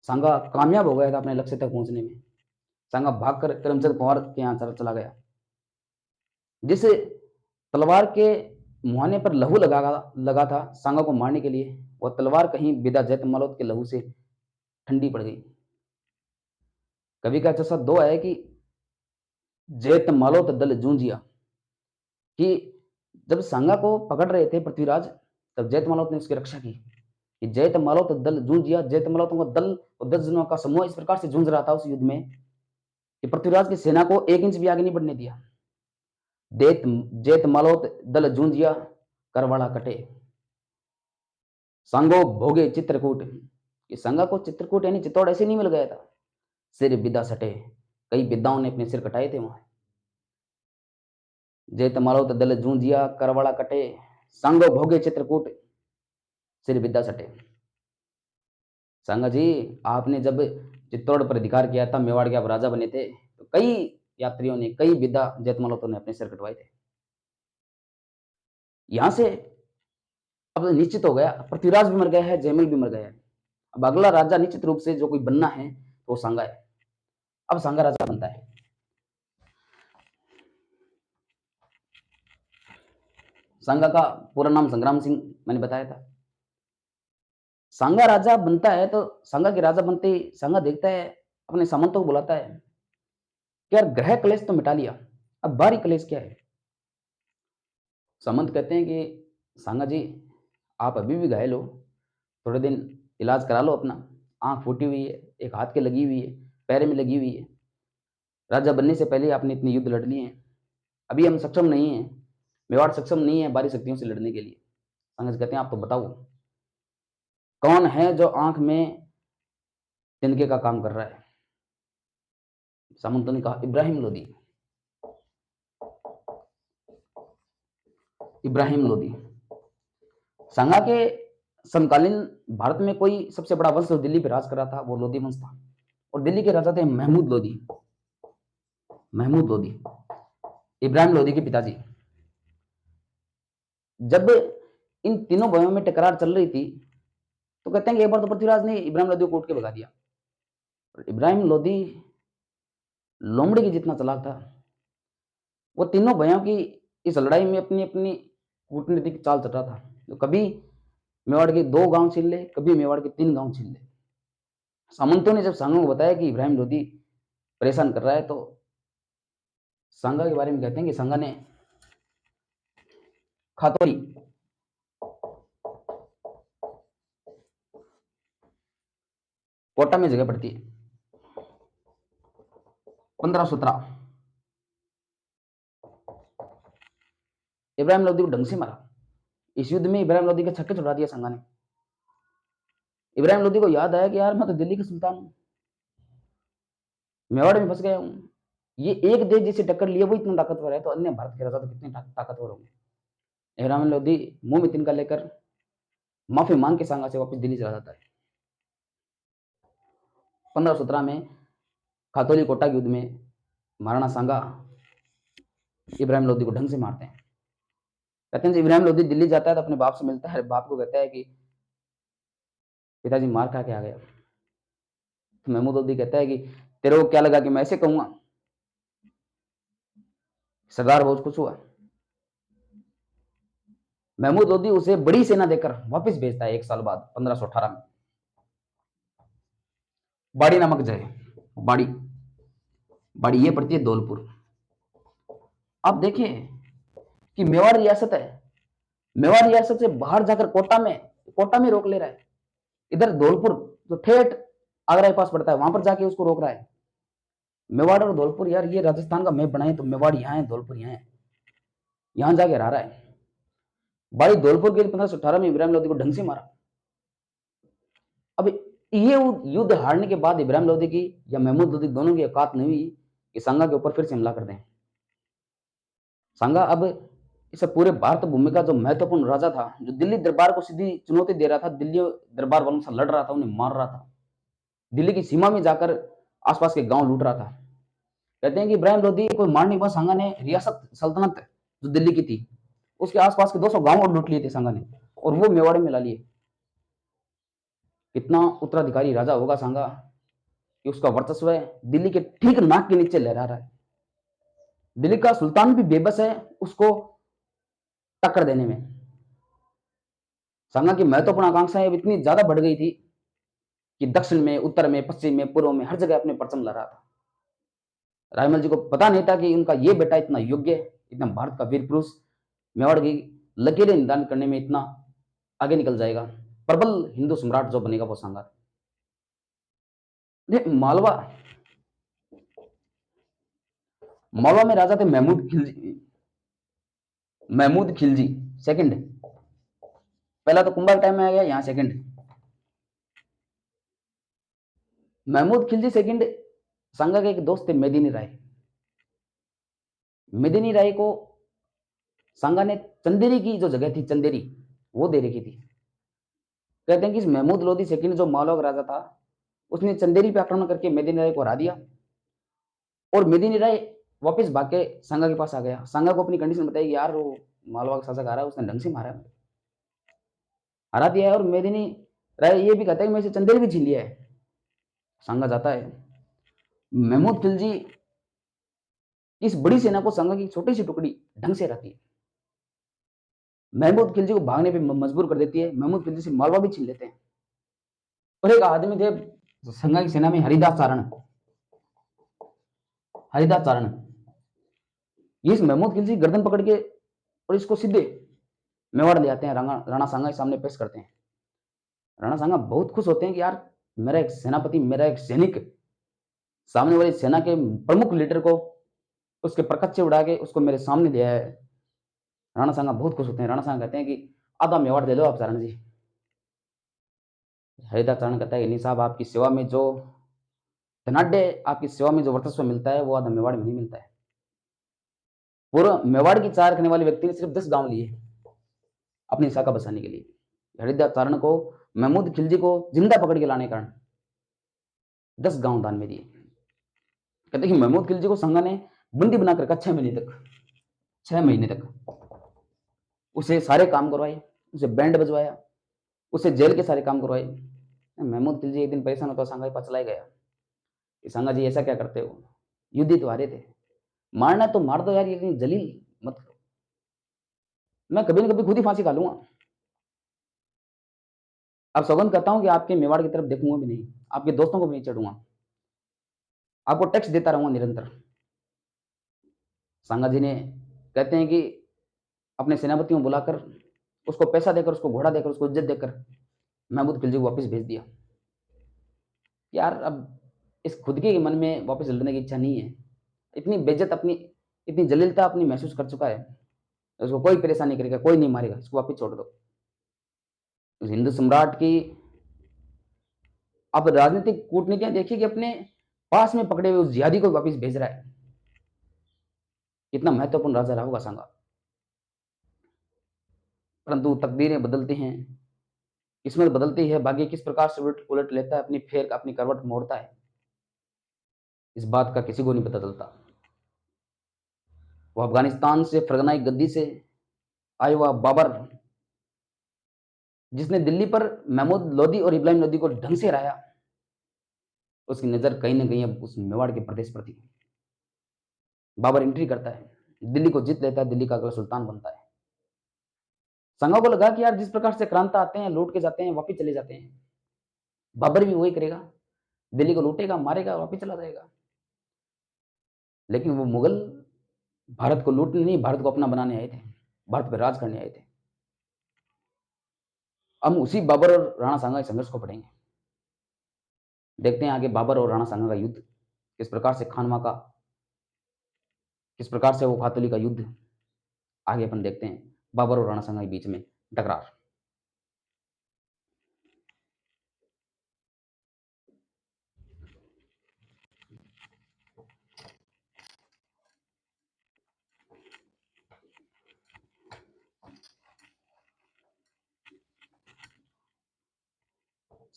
सांगा कामयाब हो गया था अपने लक्ष्य तक पहुंचने में। सांगा भागकर करमचंद पवार के यहाँ चला गया। जिस तलवार के मुहाने पर लहू लगा था सांगा को मारने के लिए, वह तलवार कहीं विद्या जेतमलोत के लहू से ठंडी पड़ गई। कवि का चर्चा 2 है कि जेतमलोत दल जूझिया, कि जब सांगा को पकड़ रहे थे पृथ्वीराज, तब जेतमलोत ने उसकी रक्षा की। कि जेतमलोत दल जूझिया, जेतमलोतों का दल और 10 जनों का समूह इस प्रकार से जूझ रहा था उस युद्ध में कि पृथ्वीराज की सेना को 1 इंच भी आगे नहीं बढ़ने दिया। जेतमलोत दल जूझिया करवाड़ा कटे, सांगो भोगे चित्रकूट, कि सांगा को चित्रकूट यानी चित्तौड़ ऐसे नहीं मिल गया था, सिर विदा सटे, कई विद्याओं ने अपने सिर कटाए थे वहां। जेतमलोत दल जूझिया करवाड़ा कटे, सांगो भोगे चित्रकूट, सिर विद्या सटे। सांगा जी, आपने जब चित्तौड़ पर अधिकार किया था, मेवाड़ के आप राजा बने थे, तो कई यात्रियों ने, कई विद्या जेतमलोतों ने अपने सिर कटवाए थे। यहां से अब निश्चित हो गया, पृथ्वीराज भी मर गया है, जयमल भी मर गया है। अब अगला राजा निश्चित रूप से जो कोई बनना है तो वो सांगा है। अब सांगा राजा बनता है। सांगा का पूरा नाम संग्राम सिंह मैंने बताया था। सांगा राजा बनता है तो सांगा के राजा बनते ही सांगा देखता है, अपने सामंतों को बुलाता है कि यार ग्रह कलेश तो मिटा लिया, अब बाहरी कलेश क्या है। सामंत कहते हैं कि सांगा जी, आप अभी भी घायल हो, थोड़े दिन इलाज करा लो अपना, आंख फूटी हुई है, एक हाथ के लगी हुई है, पैर में लगी हुई है, राजा बनने से पहले आपने इतने युद्ध लड़ लिए हैं, अभी हम सक्षम नहीं है, मेवाड़ सक्षम नहीं है बाहरी शक्तियों से लड़ने के लिए। सांगा जी कहते हैं आप तो बताओ कौन है जो आंख में तिनके का काम कर रहा है। सामंतों ने कहा इब्राहिम लोदी। इब्राहिम लोदी सांगा के समकालीन भारत में कोई सबसे बड़ा वंश जो दिल्ली पे राज कर रहा था वो लोदी वंश था, और दिल्ली के राजा थे महमूद लोदी। महमूद लोदी इब्राहिम लोदी के पिताजी। जब इन तीनों भाइयों में टकरार चल रही थी तो कहते हैं कि एक बार तो पृथ्वीराज ने इब्राहिम लोदी को कूट के भगा दिया। इब्राहिम लोदी लोमड़ी की जितना चालाक था, वो तीनों भाइयों की इस लड़ाई में अपनी अपनी कूटनीतिक चाल चल रहा था। तो कभी मेवाड़ के 2 गांव छीन ले, कभी मेवाड़ के 3 गांव छीन ले। सामंतों ने जब सांगा को बताया कि इब्राहिम लोदी परेशान कर रहा है, तो सांगा के बारे में कहते हैं कि सांगा ने खातौरी कोटा में जगह पड़ती है 1517, इब्राहिम लोदी को ढंग से मारा। इस युद्ध में इब्राहिम लोदी के छक्के छुड़ा दिया सांगा ने। इब्राहिम लोदी को याद आया कि यार मैं तो दिल्ली का सुल्तान हूं, मेवाड़ में फंस गया हूं। ये एक देश जिसे टक्कर लिए वो इतना ताकतवर है, तो अन्य भारत के राजा तो कितने ताकतवर होंगे। इब्राहिम लोदी मुंह में तिनका लेकर माफी मांग के सांगा से वापस दिल्ली चला जाता है। 1517 में खातौली कोटा के युद्ध में महाराणा सांगा इब्राहिम लोदी को ढंग से मारते हैं। कहते हैं जब इब्राहिम लोदी दिल्ली जाता है तो अपने बाप से मिलता है, बाप को कहता है कि पिताजी मार खा के आ गया। तो महमूद लोदी कहता है कि तेरे को क्या लगा कि मैं ऐसे कहूंगा। सरदार बहुत खुश हुआ। महमूद लोदी उसे बड़ी सेना देकर वापस भेजता है 1 साल बाद 1518 में। बाड़ी नामक जगह, बाड़ी ये पड़ती है धौलपुर। आप देखिए कि मेवाड़ रियासत है, मेवाड़ रियासत से बाहर जाकर कोटा में रोक ले रहा है। इधर धौलपुर जो ठेठ आगरा के पास पड़ता है वहां पर जाके उसको रोक रहा है। मेवाड़ और धौलपुर, यार ये राजस्थान का मैप बनाए तो मेवाड़ यहाँ है, धौलपुर यहाँ है, यहां जाके रह रहा है। बाड़ी धौलपुर के 1518 में इब्राहिम लोदी को ढंग से मारा। अब ये युद्ध हारने के बाद इब्राहिम लोदी की या महमूद लोदी दोनों की औकात नहीं हुई कि सांगा के ऊपर फिर से हमला कर दें। सांगा अब इस पूरे भारत भूमि का जो महत्वपूर्ण राजा था, जो दिल्ली दरबार को सीधी चुनौती दे रहा था, दिल्ली दरबार वालों से लड़ रहा था, उन्हें मार रहा था, दिल्ली की सीमा में जाकर आसपास के गांव लूट रहा था। कहते हैं कि इब्राहिम लोदी कोई मार नहीं, बस सांगा ने रियासत सल्तनत जो दिल्ली की थी उसके आसपास के 200 गांव और लूट लिए थे सांगा ने, और वो मेवाड़ में ला लिए। कितना उत्तराधिकारी राजा होगा सांगा कि उसका वर्चस्व दिल्ली के ठीक नाक के नीचे लहरा रहा है। दिल्ली का सुल्तान भी बेबस है उसको टक्कर देने में। सांगा की महत्वपूर्ण आकांक्षाएं अब इतनी ज्यादा बढ़ गई थी कि दक्षिण में, उत्तर में, पश्चिम में, पूर्व में हर जगह अपने परचम लहरा था। रायमल जी को पता नहीं था कि उनका ये बेटा इतना योग्य, इतना भारत का वीर पुरुष मेवाड़ की लकीरें निदान करने में इतना आगे निकल जाएगा, प्रबल हिंदू सम्राट जो बनेगा वो सांगा। मालवा में राजा थे महमूद खिलजी सेकंड। पहला तो कुंभा के टाइम में आ गया, यहां सेकंड महमूद खिलजी सेकंड। सांगा के एक दोस्त थे मेदिनी राय। मेदिनी राय को सांगा ने चंदेरी की जो जगह थी, चंदेरी वो दे रखी थी। कहते हैं कि महमूद लोदी सेकंड जो मालवा का राजा था, उसने चंदेरी पे आक्रमण करके मेदिनी राय को हरा दिया, और मेदिनी राय वापस भाग के सांगा के पास आ गया। सांगा को अपनी कंडीशन बताई कि यार वो मालवा का शासक आ रहा है, उसने ढंग से मारा है, हरा दिया है, और मेदिनी राय ये भी कहता है कि मैं इसे चंदेरी भी छीन लिया है। सांगा जाता है। महमूद खिलजी इस बड़ी सेना को सांगा की छोटी सी टुकड़ी ढंग से रहती है, महमूद खिलजी को भागने पे मजबूर कर देती है। महमूद खिलजी से मालवा भी छीन लेते हैं। और एक आदमी थे सांगा की सेना में, हरिदास चारण। ये इस महमूद खिलजी गर्दन पकड़ के और इसको सीधे मेवाड़ ले आते हैं, राणा सांगा के सामने पेश करते हैं। राणा सांगा बहुत खुश होते हैं कि यार मेरा एक सेनापति, मेरा एक सैनिक सामने वाली सेना के प्रमुख लीडर को उसके परकच्चे उड़ा के उसको मेरे सामने ले आया है। राणा सांगा बहुत खुश होते हैं। राणा सांगा कहते हैं कि आधा मेवाड़ दे लो आप चारण जी। हरिदास चारण कहता है कि नहीं साहब, आपकी सेवा में जो धनाढ़, आपकी सेवा में जो वर्चस्व मिलता है वो आधा मेवाड़ में नहीं मिलता है। पूरा मेवाड़ की चार करने वाले व्यक्ति ने सिर्फ 10 गांव लिए अपनी शाखा बसाने के लिए। हरिदास चारण को महमूद खिलजी को जिंदा पकड़ के लाने के कारण 10 गांव दान में दिए। कहते हैं कि महमूद खिलजी को सांगा ने बंदी बनाकर रखा 6 महीने तक उसे सारे काम करवाए, उसे बैंड बजवाया, उसे जेल के सारे काम करवाए। महमूद खिलजी एक दिन परेशान होता सांगा के पास चला गया कि सांगा जी ऐसा क्या करते हो, युद्ध तो हारे थे, मारना तो मार दो यार, ये जलील मत करो, मैं कभी ना कभी खुद ही फांसी खा लूंगा। अब सौगंध करता हूँ कि आपके मेवाड़ की तरफ देखूंगा भी नहीं, आपके दोस्तों को भी नहीं चढ़ूंगा, आपको टैक्स देता रहूंगा निरंतर। सांगा जी ने कहते हैं कि अपने सेनापतियों को बुलाकर उसको पैसा देकर, उसको घोड़ा देकर, उसको इज्जत देकर महमूद खिलजी को वापस भेज दिया। यार अब इस खुद के मन में वापस लड़ने की इच्छा नहीं है, इतनी बेइज्जत अपनी, इतनी जलीलता अपनी महसूस कर चुका है, उसको कोई परेशानी करेगा, कोई नहीं मारेगा, इसको वापस छोड़ दो। उस हिंदू सम्राट की अब राजनीतिक कूटनीतियां देखिए कि अपने पास में पकड़े हुए उस जिहादी को वापस भेज रहा है। कितना महत्वपूर्ण राजा रहा होगा सांगा। परंतु तकदीरें बदलती हैं, किस्मत बदलती है, भाग्य किस प्रकार से उलट उलट लेता है, अपनी फेर अपनी करवट मोड़ता है, इस बात का किसी को नहीं पता चलता। वो अफगानिस्तान से फरगनाई गद्दी से आए हुआ बाबर, जिसने दिल्ली पर महमूद लोदी और इब्राहिम लोदी को ढंग से हराया, उसकी नजर कहीं ना कहीं अब उस मेवाड़ के प्रदेश पर थी। बाबर एंट्री करता है, दिल्ली को जीत लेता है, दिल्ली का अगला सुल्तान बनता है। संगा को लगा कि यार जिस प्रकार से क्रांत आते हैं, लूट के जाते हैं, वापिस चले जाते हैं, बाबर भी वही करेगा, दिल्ली को लूटेगा, मारेगा, वापिस चला जाएगा। लेकिन वो मुगल भारत को लूटने नहीं, भारत को अपना बनाने आए थे, भारत पर राज करने आए थे। हम उसी बाबर और राणा सांगा के संघर्ष को पढ़ेंगे। देखते हैं आगे बाबर और राणा सांगा का युद्ध किस प्रकार से, खानवा का किस प्रकार से, वो खातुली का युद्ध आगे अपन देखते हैं। बाबर और राणा सांगा के बीच में टकरार।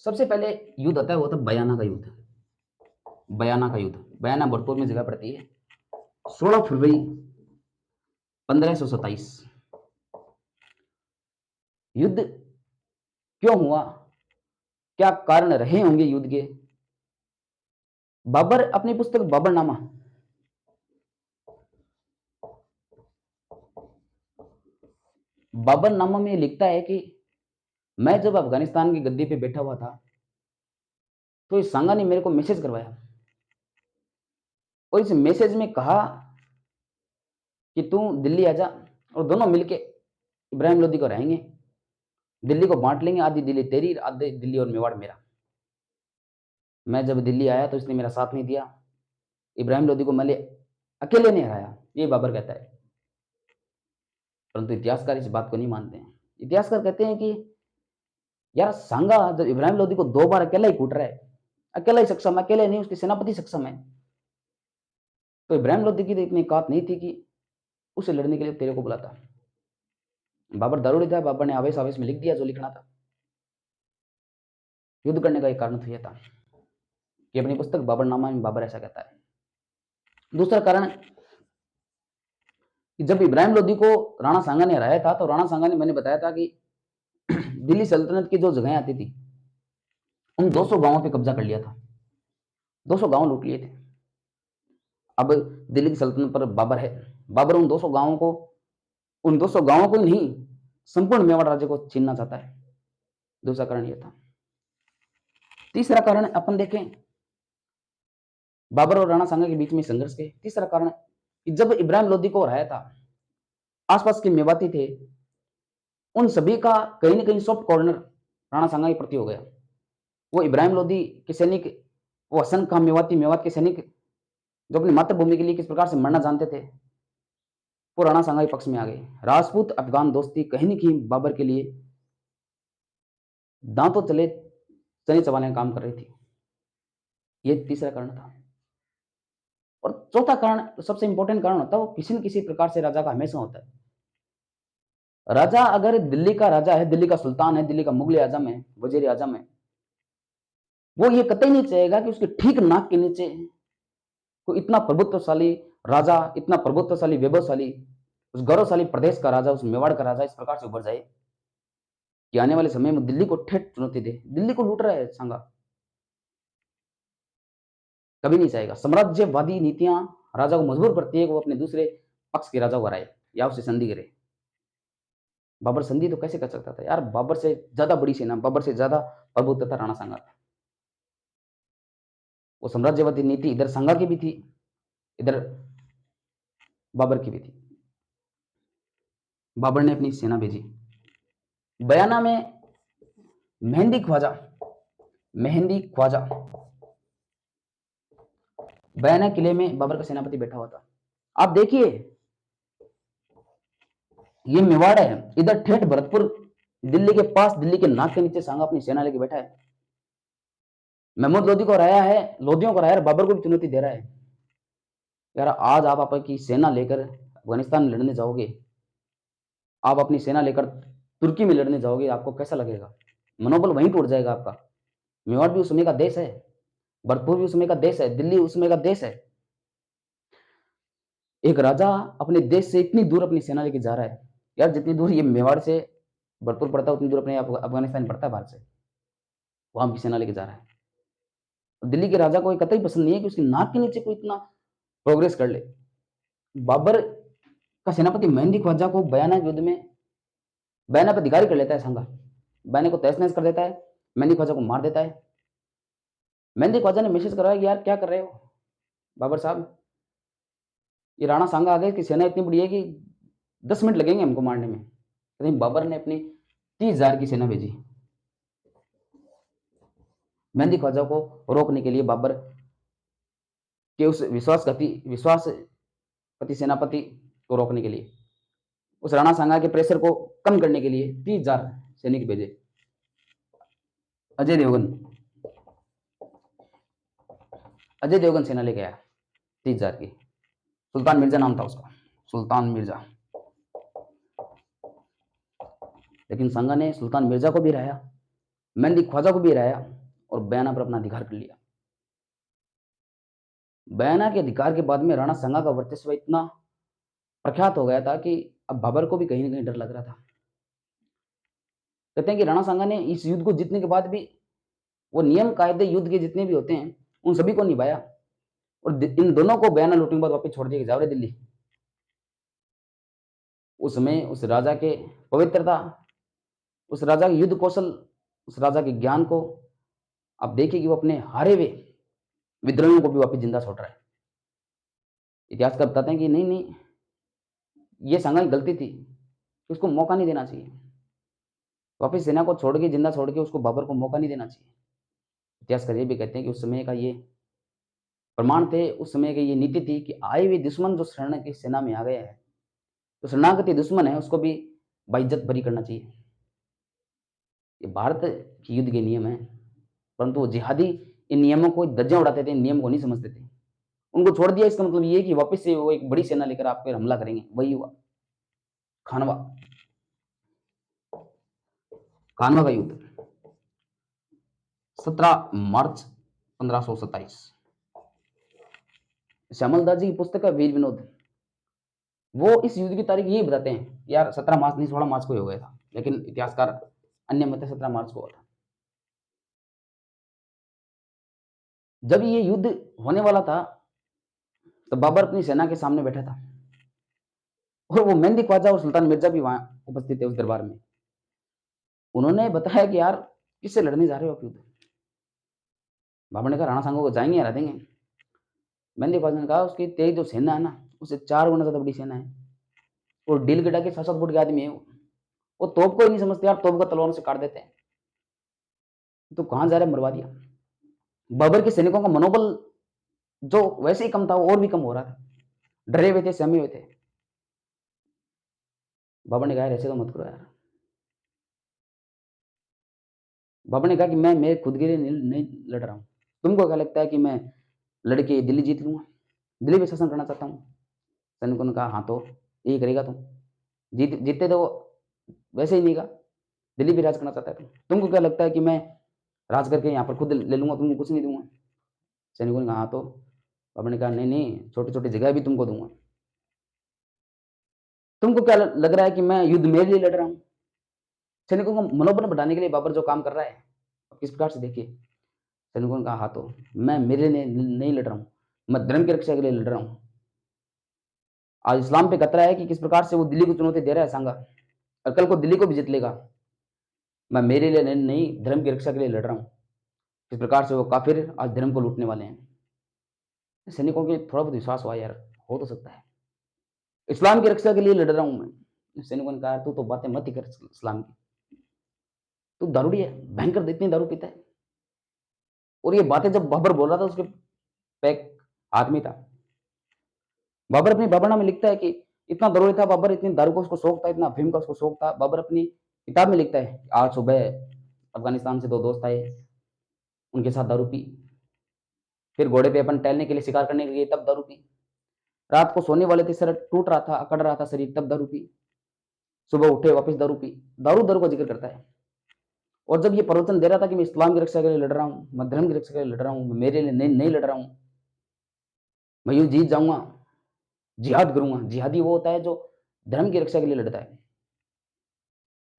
सबसे पहले युद्ध आता है, वो था बयाना का युद्ध। बयाना का युद्ध, बयाना भरतपुर में जगह पड़ती है। 16 फरवरी 1527। युद्ध क्यों हुआ, क्या कारण रहे होंगे युद्ध के? बाबर अपनी पुस्तक बाबरनामा, बाबरनामा में लिखता है कि मैं जब अफगानिस्तान की गद्दी पे बैठा हुआ था तो इस सांगा ने मेरे को मैसेज करवाया, और इस मैसेज में कहा कि तू दिल्ली आ जा और दोनों मिलके इब्राहिम लोदी को रहेंगे, दिल्ली को बांट लेंगे, आधी दिल्ली तेरी, आधी दिल्ली और मेवाड़ मेरा। मैं जब दिल्ली आया तो इसने मेरा साथ नहीं दिया, इब्राहिम लोदी को मैंने अकेले नहीं हराया, ये बाबर कहता है। परंतु इतिहासकार इस बात को नहीं मानते हैं। इतिहासकार कहते हैं कि यार सांगा जब इब्राहिम लोदी को 2 बार अकेला ही कूट रहा है, अकेला ही सक्षम, अकेले नहीं, उसके सेनापति सक्षम है, तो इब्राहिम लोदी की तो इतनी औकात नहीं थी कि उसे लड़ने के लिए तेरे को बुलाता। बाबर दारूडी था, बाबर ने आवेश आवेश में लिख दिया जो लिखना था। युद्ध करने का एक कारण तो यह था कि अपनी पुस्तक बाबरनामा में बाबर ऐसा कहता है। दूसरा कारण कि जब इब्राहिम लोदी को राणा सांगा ने हराया था तो राणा सांगा ने, मैंने बताया था कि दिल्ली सल्तनत की जो जगह आती थी उन 200 गांवों पे कब्जा कर लिया था, 200 गांव लूट लिए थे। अब दिल्ली की सल्तनत पर बाबर है, बाबर उन 200 गांवों को, उन 200 गांवों को ही नहीं, संपूर्ण मेवाड़ राज्य को छीनना चाहता है। दूसरा कारण यह था। तीसरा कारण अपन देखें बाबर और राणा सांगा के बीच में संघर्ष के, तीसरा कारण कि जब इब्राहिम लोदी को हराया था, आसपास के मेवाती थे, उन सभी का कहीं ना कहीं सॉफ्ट कॉर्नर राणा सांगा के प्रति हो गया। वो इब्राहिम लोदी के सैनिक, वो हसन खां मेवाती, मेवात के सैनिक जो अपनी मातृभूमि के लिए किस प्रकार से मरना जानते थे, वो राणा सांगा के पक्ष में आ गए। राजपूत अफगान दोस्ती कहीं न कहीं बाबर के लिए दांतों तले चने चबाने का काम कर रही थी। ये तीसरा कारण था। और चौथा कारण, सबसे इंपॉर्टेंट कारण होता है, वो किसी न किसी प्रकार से राजा का हमेशा होता है। राजा अगर दिल्ली का राजा है, दिल्ली का सुल्तान है, दिल्ली का मुगल आजम है, वजीर आजम है, वो ये कतई नहीं चाहेगा कि उसके ठीक नाक के नीचे कोई इतना प्रभुत्वशाली राजा, इतना प्रभुत्वशाली, वैभवशाली, उस गौरवशाली प्रदेश का राजा, उस मेवाड़ का राजा इस प्रकार से उभर जाए कि आने वाले समय में दिल्ली को ठेठ चुनौती दे। दिल्ली को लूट रहा है सांगा, कभी नहीं चाहेगा। साम्राज्यवादी नीतियां राजा को मजबूर करती है कि वो अपने दूसरे पक्ष के राजा को हराए या उससे संधि करे। बाबर संधि तो कैसे कर सकता था यार? बाबर से ज्यादा बड़ी सेना, बाबर से ज्यादा प्रभुत्व था राणा सांगा का। वो साम्राज्यवादी नीति इधर सांगा की भी थी, इधर बाबर की भी थी। बाबर ने अपनी सेना भेजी बयाना में। मेहंदी ख्वाजा, मेहंदी ख्वाजा बयाना किले में बाबर का सेनापति बैठा हुआ था। आप देखिए, ये मेवाड़ है, इधर ठेठ भरतपुर दिल्ली के पास, दिल्ली के नाक के नीचे सांगा अपनी सेना लेके बैठा है। महमूद लोधी को हराया है, लोधियों को हराया है, बाबर को भी चुनौती दे रहा है। यार आज आप आपकी सेना लेकर अफगानिस्तान में लड़ने जाओगे, आप अपनी सेना लेकर तुर्की में लड़ने जाओगे, आपको कैसा लगेगा? मनोबल वहीं टूट जाएगा आपका। मेवाड़ भी उस समय का देश है, भरतपुर भी उस समय का देश है, दिल्ली उस समय का देश है। एक राजा अपने देश से इतनी दूर अपनी सेना लेके जा रहा है। यार जितनी दूर ये मेवाड़ से भरतपुर पड़ता है, उतनी दूर अपने अफगानिस्तान पड़ता है भारत से, वहां की सेना लेके जा रहा है। दिल्ली के राजा को कतई पसंद नहीं है कि उसकी नाक के नीचे कोई इतना प्रोग्रेस कर ले। बाबर का सेनापति मेहंदी ख्वाजा को बयाना युद्ध में, बयाना पर अधिकारी कर लेता है सांगा, बयाने को तहस नहस कर देता है, मेहंदी ख्वाजा को मार देता है। मेहंदी ख्वाजा ने मैसेज कराया कि यार क्या कर रहे हो बाबर साहब, ये राणा सांगा आ गए कि सेना इतनी बड़ी है कि 10 मिनट लगेंगे हमको मारने में। लेकिन बाबर ने अपनी 30,000 की सेना भेजी मेहंदी ख्वाजा को रोकने के लिए। बाबर के उस विश्वासपति सेनापति को रोकने के लिए, उस राणा सांगा के प्रेशर को कम करने के लिए 30,000 सैनिक भेजे। अजय देवगन सेना लेके आया 30,000 की। सुल्तान मिर्जा नाम था उसका, सुल्तान मिर्जा। लेकिन सांगा ने सुल्तान मिर्जा को भी हराया, मेहंदी ख्वाजा को भी हराया और बयाना पर अपना अधिकार कर लिया। बयाना के अधिकार के बाद में राणा सांगा का वर्चस्व इतना प्रख्यात हो गया था कि अब बाबर को भी कहीं ना कहीं डर लग रहा था। कहते हैं कि राणा सांगा ने इस युद्ध को जीतने के बाद भी वो नियम कायदे युद्ध के जितने भी होते हैं उन सभी को निभाया, और इन दोनों को बयाना लूटने के बाद वापस छोड़ दिया कि जाओ रे दिल्ली। उस समय उस राजा के पवित्रता, उस राजा के युद्ध कौशल, उस राजा के ज्ञान को आप देखिए कि वो अपने हारे हुए विद्रोहियों को भी वापस जिंदा छोड़ रहा है। इतिहासकार बताते हैं कि नहीं नहीं, ये सांगा की गलती थी, उसको मौका नहीं देना चाहिए, वापस सेना को छोड़ के, जिंदा छोड़ के उसको बाबर को मौका नहीं देना चाहिए। इतिहासकार ये भी कहते हैं कि उस समय का ये प्रमाण थे, उस समय की ये नीति थी कि आए हुए दुश्मन जो शरण की सेना में आ गया है, तो शरणागति दुश्मन है, उसको भी बाइज्जत बरी करना चाहिए। ये भारत के युद्ध के नियम है, परंतु वो जिहादी इन नियमों को धज्जियां उड़ाते थे, इन नियम को नहीं समझते थे, उनको छोड़ दिया। इसका मतलब ये कि वापस से वो एक बड़ी सेना लेकर आप पर हमला करेंगे। वही हुआ खानवा, खानवा का युद्ध 17 मार्च 1527। श्यामलदास जी की पुस्तक है वीर विनोद, वो इस युद्ध की तारीख यही बताते हैं यार 17 मार्च नहीं 16 मार्च को ही हो गया था, लेकिन इतिहासकार अन्य मत 17 मार्च को हुआ था। जब ये युद्ध होने वाला था तो बाबर अपनी सेना के सामने बैठा था, और वो मेहंदी ख्वाजा और सुल्तान मिर्जा भी वहां उपस्थित थे उस दरबार में। उन्होंने बताया कि यार किससे लड़ने जा रहे हो आप युद्ध? बाबर ने कहा राणा सांगा को जाएंगे, हरा देंगे। मेहंदी ख्वाजा ने कहा उसकी तेरी जो सेना है ना, उससे 4 गुना ज्यादा बड़ी सेना है, और डील गिडा के 7-7 फुट के आदमी है वो तोप को ही नहीं समझते यार, तोप को तलवारों से काट देते हैं। तो कहां जा रहे, मरवा दिया। बाबर के सैनिकों का मनोबल जो वैसे ही कम था, वो और भी कम हो रहा था, डरे हुए थे, सहमे हुए थे। बाबर ने कहा ऐसे तो मत करो यार। बाबर ने कहा कि मैं मेरे खुद के लिए नहीं लड़ रहा हूँ, तुमको क्या लगता है कि मैं लड़के दिल्ली जीत लूंगा, दिल्ली पे शासन करना चाहता हूँ? सैनिकों ने कहा हाँ तो यही करेगा तुम, जीतते तो वैसे ही नहीं का, दिल्ली भी राज करना चाहता है तुमको क्या लगता है कि मैं राज करके यहाँ पर खुद ले लूंगा, तुमको कुछ नहीं दूंगा? सैनिकों ने कहा हाँ तो। बाबर ने कहा नहीं नहीं, छोटी छोटी जगह भी तुमको दूंगा। तुमको क्या लग रहा है कि मैं युद्ध मेरे लिए लड़ रहा हूँ? सैनिकों को मनोबल बढ़ाने के लिए बाबर जो काम कर रहा है, किस प्रकार से देखिए। सैनिकों ने कहा हाँ तो मैं मेरे लिए नहीं लड़ रहा हूँ, मैं धर्म की रक्षा के लिए लड़ रहा हूँ। आज इस्लाम पे खतरा है कि किस प्रकार से वो दिल्ली को चुनौती दे रहा है सांगा। और कल को दिल्ली को भी जीत लेगा। मैं मेरे लिए नहीं, धर्म की रक्षा के लिए लड़ रहा हूँ। इस प्रकार से वो काफिर आज धर्म को लूटने वाले हैं। सैनिकों के थोड़ा बहुत विश्वास हुआ, यार हो तो सकता है, इस्लाम की रक्षा के लिए लड़ रहा हूं मैं। सैनिकों ने कहा, तू तो बातें मत ही कर इस्लाम की, तू दारूड़ी है, भयंकर इतनी दारू पीता है। और ये बातें जब बाबर बोल रहा था, उसके पैक हाथ में था। बाबर अपनी बाबरना में लिखता है कि इतना दारूड़ी था बाबर, इतनी दारू का उसको शौक था, इतना अफीम का उसको शौक था। बाबर अपनी किताब में लिखता है, आज सुबह अफगानिस्तान से 2 दोस्त आए, उनके साथ दारू पी, फिर घोड़े पे अपन टहलने के लिए, शिकार करने के लिए, तब दारू पी, रात को सोने वाले थे, सर टूट रहा था, अकड़ रहा था शरीर, तब दारू पी, सुबह उठे वापस दारू पी। दारू दारू का जिक्र करता है। और जब ये प्रवचन दे रहा था कि मैं इस्लाम की रक्षा के लिए लड़ रहा हूँ, मैं धर्म की रक्षा के लिए लड़ रहा हूँ, मैं मेरे लिए नहीं लड़ रहा हूँ, मैं यूं जीत जाऊंगा, जिहाद करूंगा। जिहादी वो होता है जो धर्म की रक्षा के लिए लड़ता है,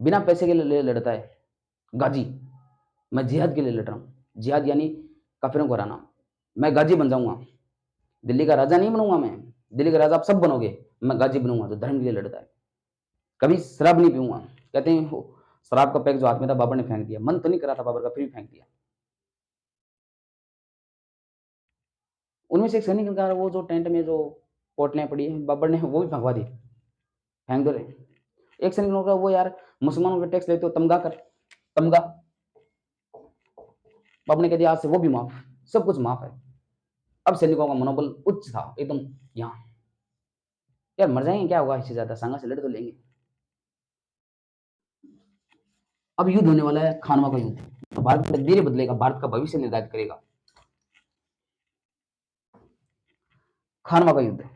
बिना पैसे के लिए लड़ता है। गाजी, मैं जिहाद के लिए लड़ रहा हूँ। जिहाद यानी काफिरों को हराना। मैं गाजी बन जाऊंगा, दिल्ली का राजा नहीं बनूंगा मैं, दिल्ली का राजा आप सब बनोगे, मैं गाजी बनूंगा जो धर्म के लिए लड़ता है। कभी शराब नहीं पीऊंगा। कहते हैं शराब का पैक जो हाथ में था बाबर ने फेंक दिया, मन तो नहीं करा था बाबर का, फिर भी फेंक दिया। उनमें से एक सैनिक ने कहा, वो जो टेंट में जो पोटलियां पड़ी है, बाबर ने वो भी फेंकवा दी, फेंक दो रे। एक सैनिक ने कहा, वो यार मुसलमानों के टैक्स लेते हो, तमगा कर, तमगा। बाबर ने कह दिया, आज से वो भी माफ, सब कुछ माफ है। अब सैनिकों का मनोबल उच्च था एकदम। यहाँ यार मर जाएंगे, क्या होगा, इससे ज्यादा संघर्ष से लड़ तो लेंगे। अब युद्ध होने वाला है, खानवा का युद्ध। भारत की तकदीरें बदलेगा, भारत का भविष्य निर्धारित करेगा। खानवा का युद्ध,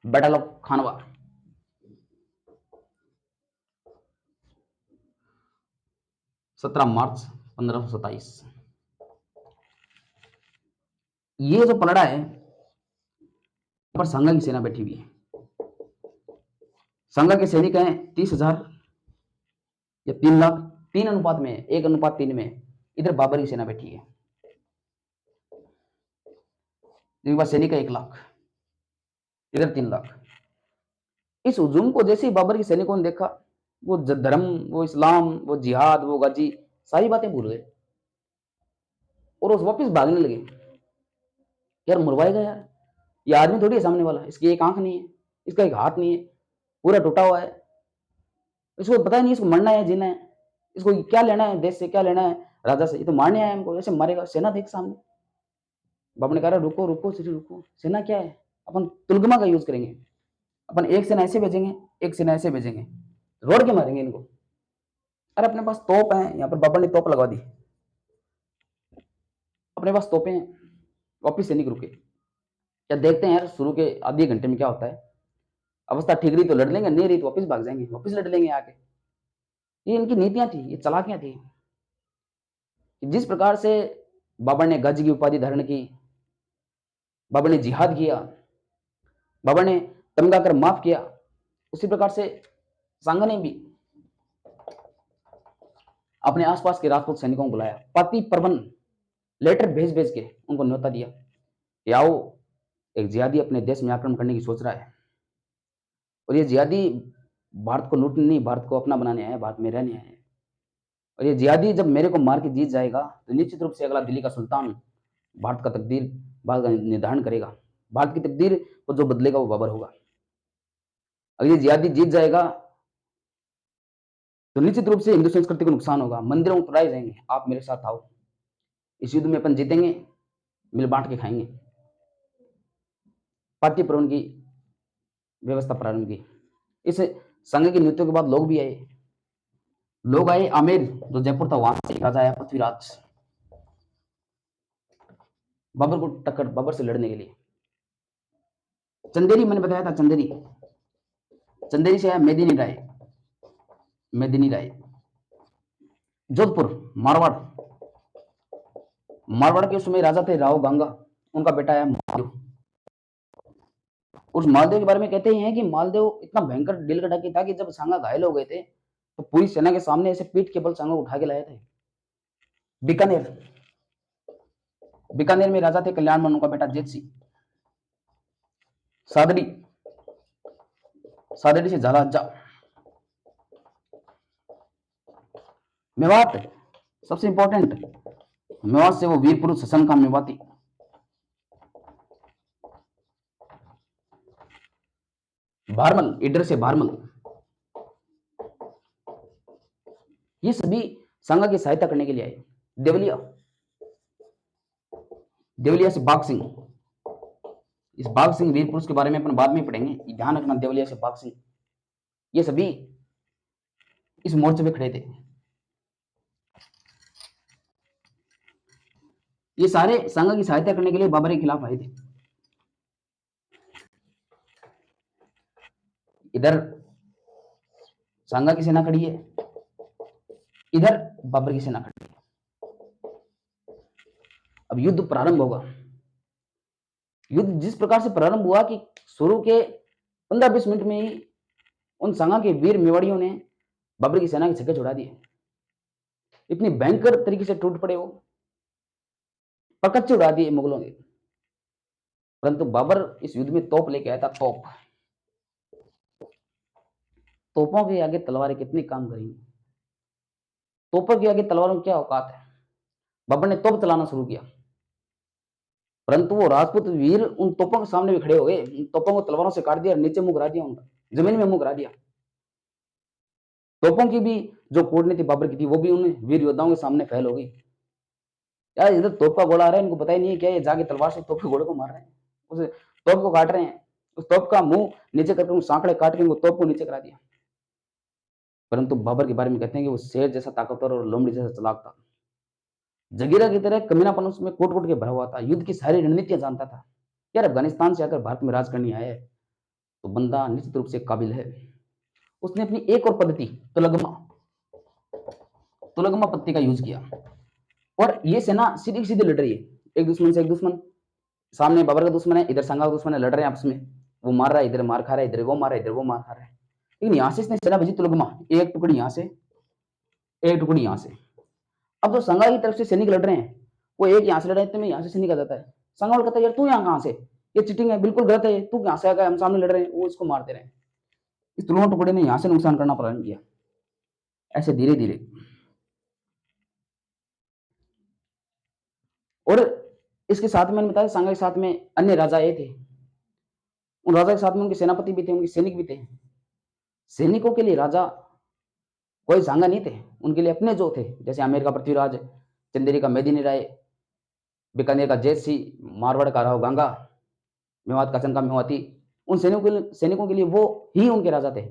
बैटल ऑफ खानवा, 17 मार्च 1527। ये जो पलड़ा है, पर संघा की सेना बैठी हुई है। संघा के सैनिक हैं 30,000 या 3 लाख, 3 अनुपात में, 1:3 में। इधर बाबर की सेना बैठी है, इनके पास सैनिक है 1 लाख, इधर 3 लाख। इस हुजूम को जैसे ही बाबर के सैनिकों ने देखा, वो धर्म, वो इस्लाम, वो जिहाद, वो गाजी, सारी बातें भूल गए और उस वापस भागने लगे। यार मरवाएगा यार, ये आदमी थोड़ी है सामने वाला, इसकी एक आंख नहीं है, इसका एक हाथ नहीं है, पूरा टूटा हुआ है, इसको पता ही नहीं इसको मरना है जीना है, इसको क्या लेना है देश से, क्या लेना है राजा से, ये तो मारने आया हमको, ऐसे मारेगा। सेना देख सामने। बाबा ने कहा, रुको रुको श्री रुको, सेना क्या है, अपन तुलगमा का यूज करेंगे, अपन एक सेना ऐसे भेजेंगे, एक सेना ऐसे भेजेंगे, रोड के मारेंगे इनको। अरे अपने पास तोप है, यहाँ पर बाबा ने तोप लगवा दी, अपने पास तोपे हैं। वापिस सैनिक रुके, क्या देखते हैं यार शुरू के आधे घंटे में क्या होता है। अवस्था ठीक रही तो लड़ लेंगे, नहीं रही तो वापिस भाग जाएंगे, वापिस लड़ लेंगे आके। ये इनकी नीतियां थी, ये चालाकियां थी। जिस प्रकार से बाबर ने गज की उपाधि धारण की, बाबर ने जिहाद किया, बाबर ने तमगा कर माफ किया, उसी प्रकार से सांगा ने भी अपने आसपास के राजपूत सैनिकों को बुलाया, पाती परवन लेटर भेज भेज के उनको न्योता दिया कि आओ, एक जिहादी अपने देश में आक्रमण करने की सोच रहा है, और ये जिहादी भारत को लूटने नहीं, भारत को अपना बनाने आया है, भारत में रहने आया है। और ये जिहादी जब मेरे को मार के जीत जाएगा तो निश्चित रूप से अगला दिल्ली का सुल्तान, भारत का तकदीर, भारत का निर्धारण करेगा। भारत की तकदीर को जो बदलेगा वो बाबर होगा। अगर ये जिहादी जीत जाएगा तो निश्चित रूप से हिंदू संस्कृति को नुकसान होगा, मंदिरों को तोड़ाए जाएंगे। आप मेरे साथ आओ, इस युद्ध में अपन जीतेंगे, मिल बांट के खाएंगे। पार्टी परवन की व्यवस्था प्रारंभ की। इस संघ की नीतियों के बाद लोग भी आए, लोग आए। आमेर जो जयपुर था, वहां से राजा आया पृथ्वीराज, बाबर को टक्कर, बाबर से लड़ने के लिए। चंदेरी मैंने बताया था, चंदेरी, चंदेरी से आया मेदिनी राय, मेदिनी राय। जोधपुर, मारवाड़, मारवाड़ के उस समय राजा थे राव गंगा, उनका बेटा आया मालदेव। उस मालदेव के बारे में कहते हैं कि मालदेव इतना भयंकर दिल का ढकी था कि जब सांगा घायल हो गए थे तो पूरी सेना के सामने ऐसे पीठ के बल सांगा उठा के लाए थे। बीकानेर, बीकानेर में राजा थे कल्याण मनु का बेटा जेत सिंह। सादड़ी, सादड़ी से झाला अज्जा। मेवात सबसे इंपॉर्टेंट, मेवात से वो वीर पुरुष हसन खान मेवाती। भारमल, इडर से भारमल। ये सभी संघा की सहायता करने के लिए आए। देवलिया, देवलिया से बाघ सिंह। इस बाघ सिंह वीर पुरुष के बारे में अपन बाद में पढ़ेंगे, ध्यान रखना। देवलिया से बाघ सिंह, ये सभी इस मोर्चे पे खड़े थे। ये सारे संघा की सहायता करने के लिए बाबर के खिलाफ आए थे। इधर संघा की सेना खड़ी है, इधर बाबर की सेना खड़ी है। अब युद्ध प्रारंभ होगा। युद्ध जिस प्रकार से प्रारंभ हुआ कि शुरू के 15-20 मिनट में ही उन संघा के वीर मेवाड़ियों ने बाबर की सेना के छक्के छुड़ा दिए। इतनी भयंकर तरीके से टूट पड़े, वो परकच्चे उड़ा दिए मुगलों ने। परंतु बाबर इस युद्ध में तोप लेके आया था। तोप, तोपों के आगे तलवारें कितने काम करेंगी। तोपों के आगे तलवारों की क्या औकात है। बाबर ने तोप चलाना शुरू किया, परंतु वो राजपूत वीर उन तोपों के सामने भी खड़े हो गए। उन तोपों को तलवारों से काट दिया, नीचे मुंह गिरा दिया, उनका जमीन में मुंह गिरा दिया। तोपों की भी जो कूटनीति बाबर की थी, वो भी उन वीर योद्धाओं के सामने फैल हो गई। यार इधर तोप का गोला आ रहा है, इनको पता ही नहीं है क्या, ये जाके तलवार से तोप के घोड़े को मार रहे हैं, उस तोप को काट रहे हैं। उस तोप का मुंह नीचे करके सांकड़े काट के तोप को नीचे करा दिया। परंतु बाबर के बारे में कहते हैं कि वो शेर जैसा ताकतवर और लोमड़ी जैसा चालाक था। जगीरा की तरह कमीनापन उसमें कोट कोट के भरा हुआ था। युद्ध की सारी रणनीतियां जानता था। यार अफगानिस्तान से आकर भारत में राज करने आया है तो बंदा निश्चित रूप से काबिल है। उसने अपनी एक और पद्धति तुलगमा, तुलगमा पद्धति का यूज किया और ये सेना सीधी सीधी लड़ रही है, एक दुश्मन से एक दुश्मन। सामने बाबर का दुश्मन है, इधर संघा का दुश्मन है, लड़ रहे हैं आपस में। वो मार रहा है, इधर मार खा रहा है, इधर वो मार रहा है, इधर वो मार खा रहा है। लेकिन यहां से इसने सेना भेजी तुलगमा, एक टुकड़ी यहां से, एक टुकड़ी यहां से। अब जो संघा की तरफ से सैनिक लड़ रहे हैं, वो एक यहां से लड़ रहे हैं, यहां से सैनिक आ जाता है। संघा वाला कहता है यार तू यहाँ कहां से, ये चीटिंग है, बिल्कुल गलत है, तू कहां से आ गया, हम सामने लड़ रहे हैं। वो इसको मारते रहे। इस तुलगमा टुकड़े ने यहां से नुकसान करना प्रारंभ किया। ऐसे धीरे धीरे, और इसके साथ में मैंने बताया संघा के साथ में अन्य राजा आए थे। उन राजा के साथ में उनके सेनापति भी थे, उनके सैनिक भी थे। सैनिकों के लिए राजा कोई संघा नहीं थे, उनके लिए अपने जो थे, जैसे आमेर का पृथ्वीराज, चंदेरी का मेदिनी राय, बीकानेर का जैत सिंह, मारवाड़ का राव गंगा, मेवात का चंका मेवाती, उन सैनिकों के लिए वो ही उनके राजा थे।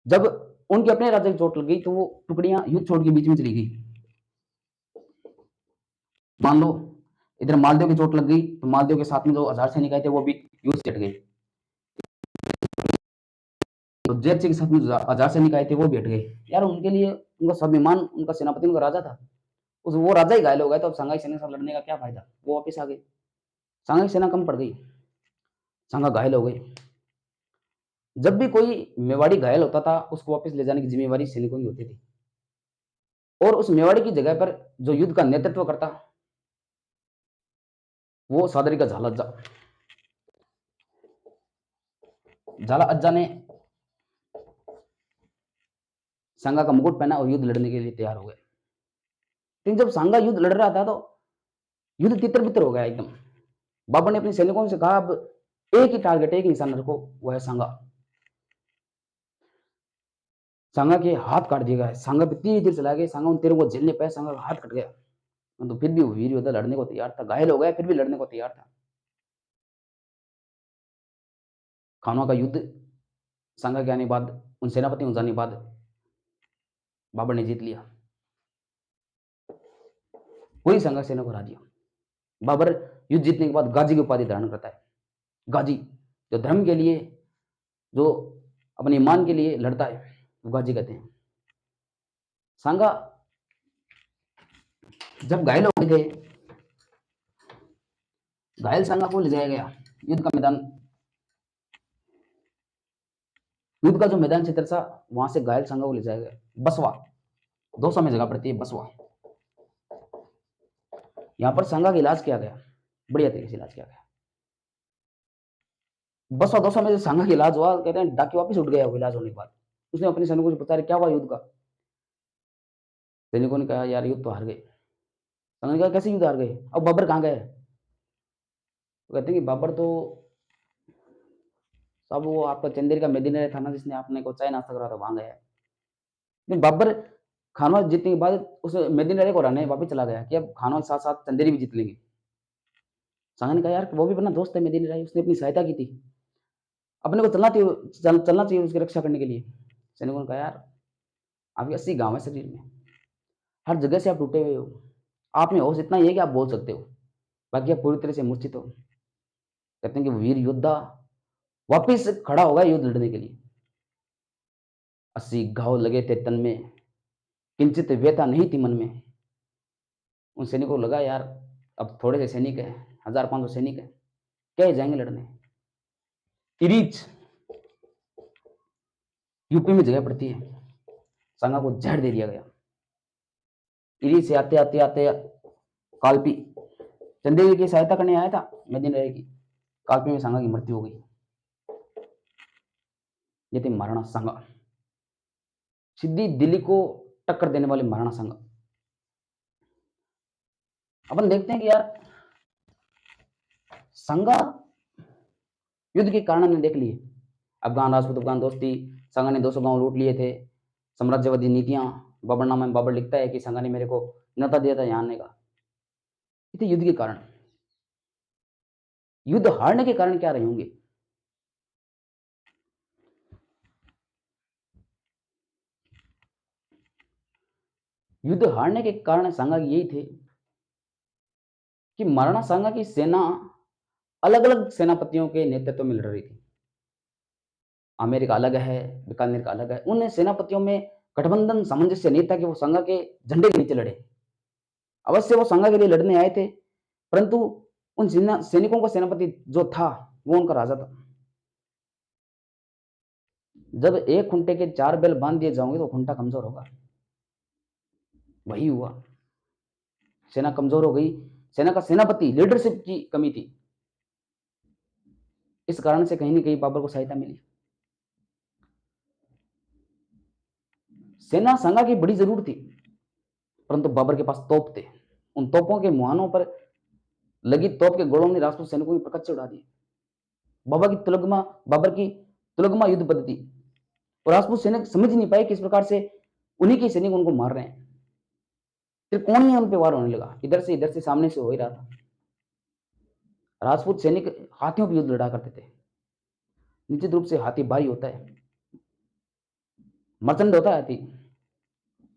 जब उनके अपने राजा की चोट लग गई तो वो टुकड़ियां युद्ध छोड़ के बीच में चली गई। मान लो इधर मालदेव की चोट लग गई तो मालदेव के साथ में जो 1000 सैनिक आए थे वो भी युद्ध से हट गए। तो जैत सिंह के साथ में 1000 सैनिक आए थे वो भी हट गए। यार उनके लिए उनका स्वाभिमान, उनका सेनापति, उनका राजा था, उस वो राजा ही घायल हो गया। तो अब संघाई सेना के साथ लड़ने का क्या फायदा, वो वापिस आ गए। संघाई सेना कम पड़ गई, संघा घायल हो गई। जब भी कोई मेवाड़ी घायल होता था उसको वापस ले जाने की जिम्मेवारी सैनिकों की होती थी। और उस मेवाड़ी की जगह पर जो युद्ध का नेतृत्व करता वो सादरी का झाला अज्जा। झाला अज्जा ने संघा का मुकुट पहना और युद्ध लड़ने के लिए तैयार हो गए। लेकिन जब संघा युद्ध लड़ रहा था तो युद्ध तितर बितर हो गया एकदम। बाबर ने अपने सैनिकों से कहा अब एक ही टारगेट, एक निशान रखो, वो है संघा। संघा के हाथ काट दिया गया। संघा पे तीर तीर चला गया। संघा उन तीरों को झेलने पाया, संघा का हाथ कट गया। तो फिर भी वो वीर योद्धा लड़ने को तैयार था, घायल हो गया फिर भी लड़ने को तैयार था। खानवा का युद्ध संघा के आने के बाद, उन सेनापति जाने के बाद बाबर ने जीत लिया। पूरी संघा सेना को हरा दिया। बाबर युद्ध जीतने के बाद गाजी की उपाधि धारण करता है। गाजी जो धर्म के लिए, जो अपने ईमान के लिए लड़ता है, वो गाजी कहते हैं। संघा जब घायल हो गए थे, घायल संघा को ले जाया गया युद्ध का मैदान, युद्ध का जो मैदान क्षेत्र था वहां से घायल संघा को ले जाया गया बसवा। दौसा में जगह पड़ती है बसवा। यहाँ पर संघा का इलाज किया गया, बढ़िया तरीके से इलाज किया गया। बसवा दोसा में जो सांगा का इलाज हुआ, कहते हैं डाके वापस उठ गया वो इलाज होने के बाद। उसने अपने सैनिकों से पूछा, क्या हुआ युद्ध का? सैनिकों ने कहा, यार युद्ध तो हार गए। संगा ने कहा, कैसे युद्ध हार गए? अब बाबर कहाँ गए? तो कहते हैं कि बाबर तो साहब वो आपका चंदेरी का मेदिनी था ना, जिसने आपने को चाय नाश्ता करा था, वहां गया है। लेकिन बाबर खानवा जीतने के बाद उस मेदिनी को रहने वापस चला गया कि अब खानवा के साथ साथ चंदेरी भी जीत लेंगे। संगा ने कहा, यार वो भी अपना दोस्त है मेदिनी राय, उसने अपनी सहायता की थी, अपने को चलना चाहिए उसकी रक्षा करने के लिए। सैनिकों ने कहा, यार आपके 80 गांव है शरीर में, हर जगह से आप टूटे हुए हो, आप में होश इतना ही है कि आप बोल सकते हो, बाकी आप पूरी तरह से मूर्छित हो। कहते हैं कि वीर योद्धा वापिस खड़ा होगा युद्ध लड़ने के लिए। 80 घाव लगे थे तन में, किंचित व्यथा नहीं थी मन में। उन सैनिकों को लगा, यार अब थोड़े से सैनिक है, 1500 सैनिक है, क्या जाएंगे लड़ने। इरीच यूपी में जगह पड़ती है, संगा को जहर दे दिया गया। इरीच से आते आते आते कालपी चंदेरी की सहायता करने आया था मेदिनी राय की, कालपी में संगा की मृत्यु हो गई। ये थे महाराणा संगा, सीधी दिल्ली को टक्कर देने वाले महाराणा संगा। अपन देखते हैं कि यार संगा युद्ध के कारण ने देख लिए, अफगान राजपूत अफगान दोस्ती, संगा ने 200 गांव लूट लिए थे, साम्राज्यवादी नीतियां। बाबरनामा में बाबर लिखता है कि संगा ने मेरे को न्योता दिया था यहाँ आने का। ये युद्ध के कारण। युद्ध हारने के कारण क्या रहे होंगे? युद्ध हारने के कारण संगा यही थे कि महाराणा सांगा की सेना अलग अलग सेनापतियों के नेतृत्व में लड़ रही थी। आमेर का अलग है, बीकानेर का अलग है। उन सेनापतियों में गठबंधन सामंजस्य नहीं था कि वो संगा के झंडे के नीचे लड़े। अवश्य वो संगा के लिए लड़ने आए थे, परंतु उन सैनिकों का सेनापति जो था वो उनका राजा था। जब एक खुंटे के 4 बैल बांध दिए जाओगे तो खुंटा कमजोर होगा। वही हुआ, सेना कमजोर हो गई। सेना का सेनापति लीडरशिप की कमी थी। इस कारण से कहीं ना कहीं बाबर को सहायता मिली। सेना संगा की बड़ी जरूर थी, परंतु बाबर के पास तोप थे। उन तोपों के मुहानों पर लगी तोप के गोलों ने राजपूत सैनिकों की प्रकच्छ उड़ा दी। बाबर की तुलगमा युद्ध पद्धति, और राजपूत सैनिक समझ नहीं पाए किस प्रकार से उन्हीं के सैनिक उनको मार रहे हैं। त्रिकोणीय उन पे वार होने लगा, इधर से सामने से हो ही रहा था। राजपूत सैनिक हाथियों पर युद्ध लड़ा करते थे। निश्चित रूप से हाथी भारी होता है, मर्चंड होता है हाथी।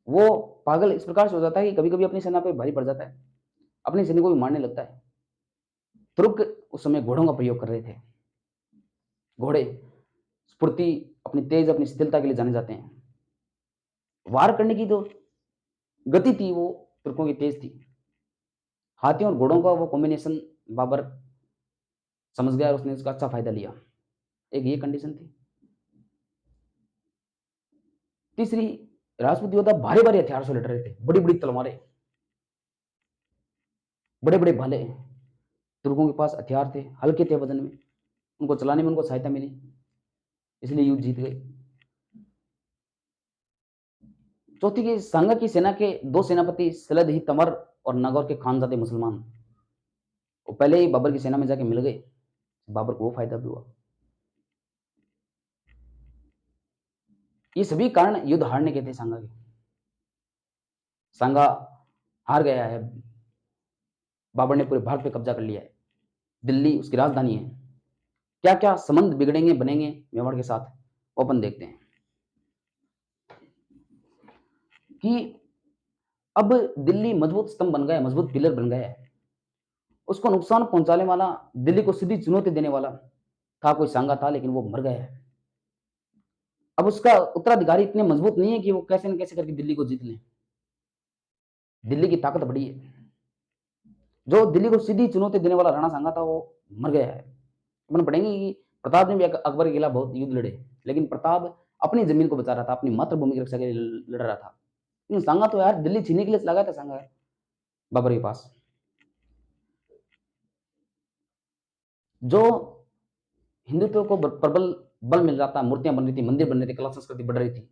वो पागल इस प्रकार से हो जाता है कि कभी कभी अपनी सेना पे भारी पड़ जाता है, अपने सैनिकों को भी मारने लगता है। तुर्क उस समय घोड़ों का प्रयोग कर रहे थे। घोड़े स्फूर्ति, अपनी तेज, अपनी स्थिरता के लिए जाने जाते हैं। वार करने की जो गति थी वो तुर्कों की तेज थी। हाथियों और घोड़ों का वो कॉम्बिनेशन बाबर समझ गया और उसने इसका अच्छा फायदा लिया। एक ये कंडीशन थी। तीसरी, राजपूत योद्धा भारी भारी हथियार से लड़ रहे थे, बड़ी बड़ी तलवारें, बड़े बड़े भाले। तुर्कों के पास हथियार थे, हल्के थे वजन में, उनको चलाने में उनको सहायता मिली, इसलिए युद्ध जीत गए। चौथी की संगा की सेना के 2 सेनापति सलद ही तमर और नागौर के खानजादे मुसलमान, वो पहले ही बाबर की सेना में जाके मिल गए। बाबर को वो फायदा भी हुआ। ये सभी कारण युद्ध हारने के थे संगा के। संगा हार गया है, बाबर ने पूरे भारत पे कब्जा कर लिया है, दिल्ली उसकी राजधानी है। क्या क्या संबंध बिगड़ेंगे बनेंगे मेवाड़ के साथ, वो अपन देखते हैं कि अब दिल्ली मजबूत स्तंभ बन गया, मजबूत पिलर बन गया है। उसको नुकसान पहुंचाने वाला, दिल्ली को सीधी चुनौती देने वाला था कोई संगा था, लेकिन वो मर गया है। अब उसका उत्तराधिकारी इतने मजबूत नहीं है कि वो कैसे न कैसे करके दिल्ली को जीत ले। दिल्ली की ताकत बड़ी है। जो दिल्ली को सीधी चुनौती देने वाला राणा सांगा था वो मर गया है। अपन पढ़ेंगे कि प्रताप ने भी अकबर के खिलाफ बहुत युद्ध लड़े, लेकिन प्रताप अपनी जमीन को बचा रहा था, अपनी मातृभूमि की रक्षा के लिए लड़ रहा था। लेकिन सांगा तो यार दिल्ली छीनने के लिए चला गया था सांगा बाबर के पास। जो हिंदुत्व को प्रबल बल मिल रहा था, मूर्तियां बन रही थी, मंदिर बन रहे थे, कला संस्कृति बढ़ रही थी।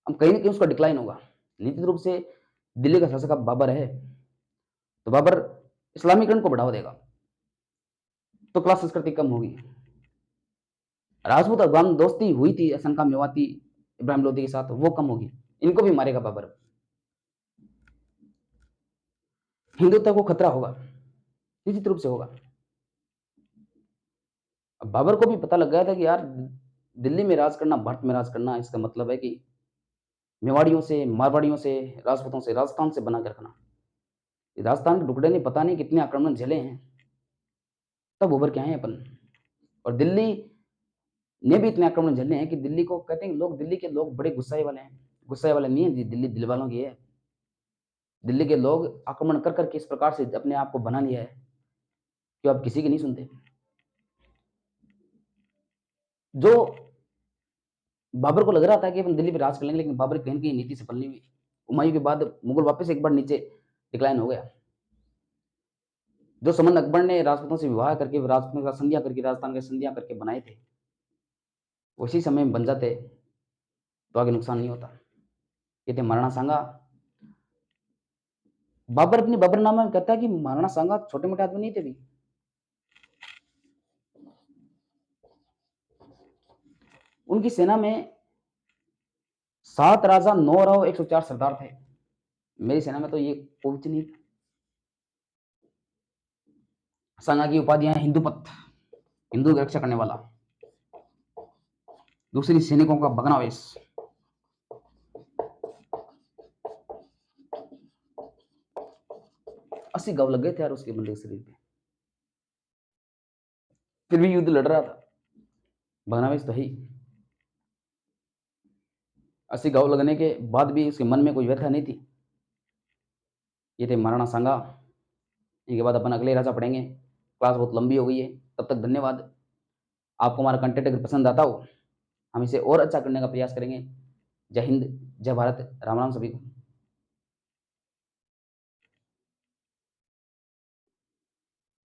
अब कहीं ना कहीं उसका डिक्लाइन होगा। निश्चित रूप से दिल्ली का शासक अब बाबर है, तो बाबर इस्लामीकरण को बढ़ावा देगा, तो कला संस्कृति कम होगी। राजपूत अफगान दोस्ती हुई थी असंका मेवाती इब्राहिम लोदी के साथ, वो कम होगी, इनको भी मारेगा बाबर। हिंदुत्व को खतरा होगा, निश्चित रूप से होगा। अब बाबर को भी पता लग गया था कि यार दिल्ली में राज करना, भारत में राज करना, इसका मतलब है कि मेवाड़ियों से, मारवाड़ियों से, राजपूतों से, राजस्थान से बना के रखना। राजस्थान के टुकड़े ने पता नहीं कितने आक्रमण झेले हैं, तब उभर के आए हैं अपन। और दिल्ली ने भी इतने आक्रमण झेले हैं कि दिल्ली को कहते हैं लोग, दिल्ली के लोग बड़े गुस्साए वाले हैं। गुस्साए वाले नहीं है, दिल्ली दिल वालों की है। दिल्ली के लोग आक्रमण कर करके इस प्रकार से अपने आप को बना लिया है कि आप किसी की नहीं सुनते। जो बाबर को लग रहा था कि अपन दिल्ली पे राज कर लेंगे, लेकिन बाबर कहीं की नीति सफल नहीं हुई। हुमायूं के बाद मुगल वापस एक बार नीचे डिक्लाइन हो गया। जो संबंध अकबर ने राजपूतों से विवाह करके, राजपूतों का संधियां करके, राजस्थान के संधियां करके बनाए थे, उसी समय में बन जाते तो आगे नुकसान नहीं होता। ये थे महाराणा सांगा। बाबर अपनी बाबरनामा में कहता है कि महाराणा सांगा छोटे मोटे आदमी नहीं थे भी। उनकी सेना में 7 राजा, 9 राव, 104 सरदार थे। मेरी सेना में तो ये कुछ नहीं था। सांगा की उपाधियां हैं हिंदूपत, हिंदू की रक्षा करने वाला। दूसरी, सैनिकों का भगनावेश। अस्सी घाव लग गए थे यार उसके बंदे के शरीर पे, फिर भी युद्ध लड़ रहा था। भगनावेश तो ही। 80 घाव लगने के बाद भी उसके मन में कोई व्यथा नहीं थी। ये थे महाराणा सांगा। इनके बाद अपन अगले राजा पढ़ेंगे। क्लास बहुत लंबी हो गई है, तब तक धन्यवाद। आपको हमारा कंटेंट अगर पसंद आता हो, हम इसे और अच्छा करने का प्रयास करेंगे। जय हिंद, जय भारत, राम राम सभी को।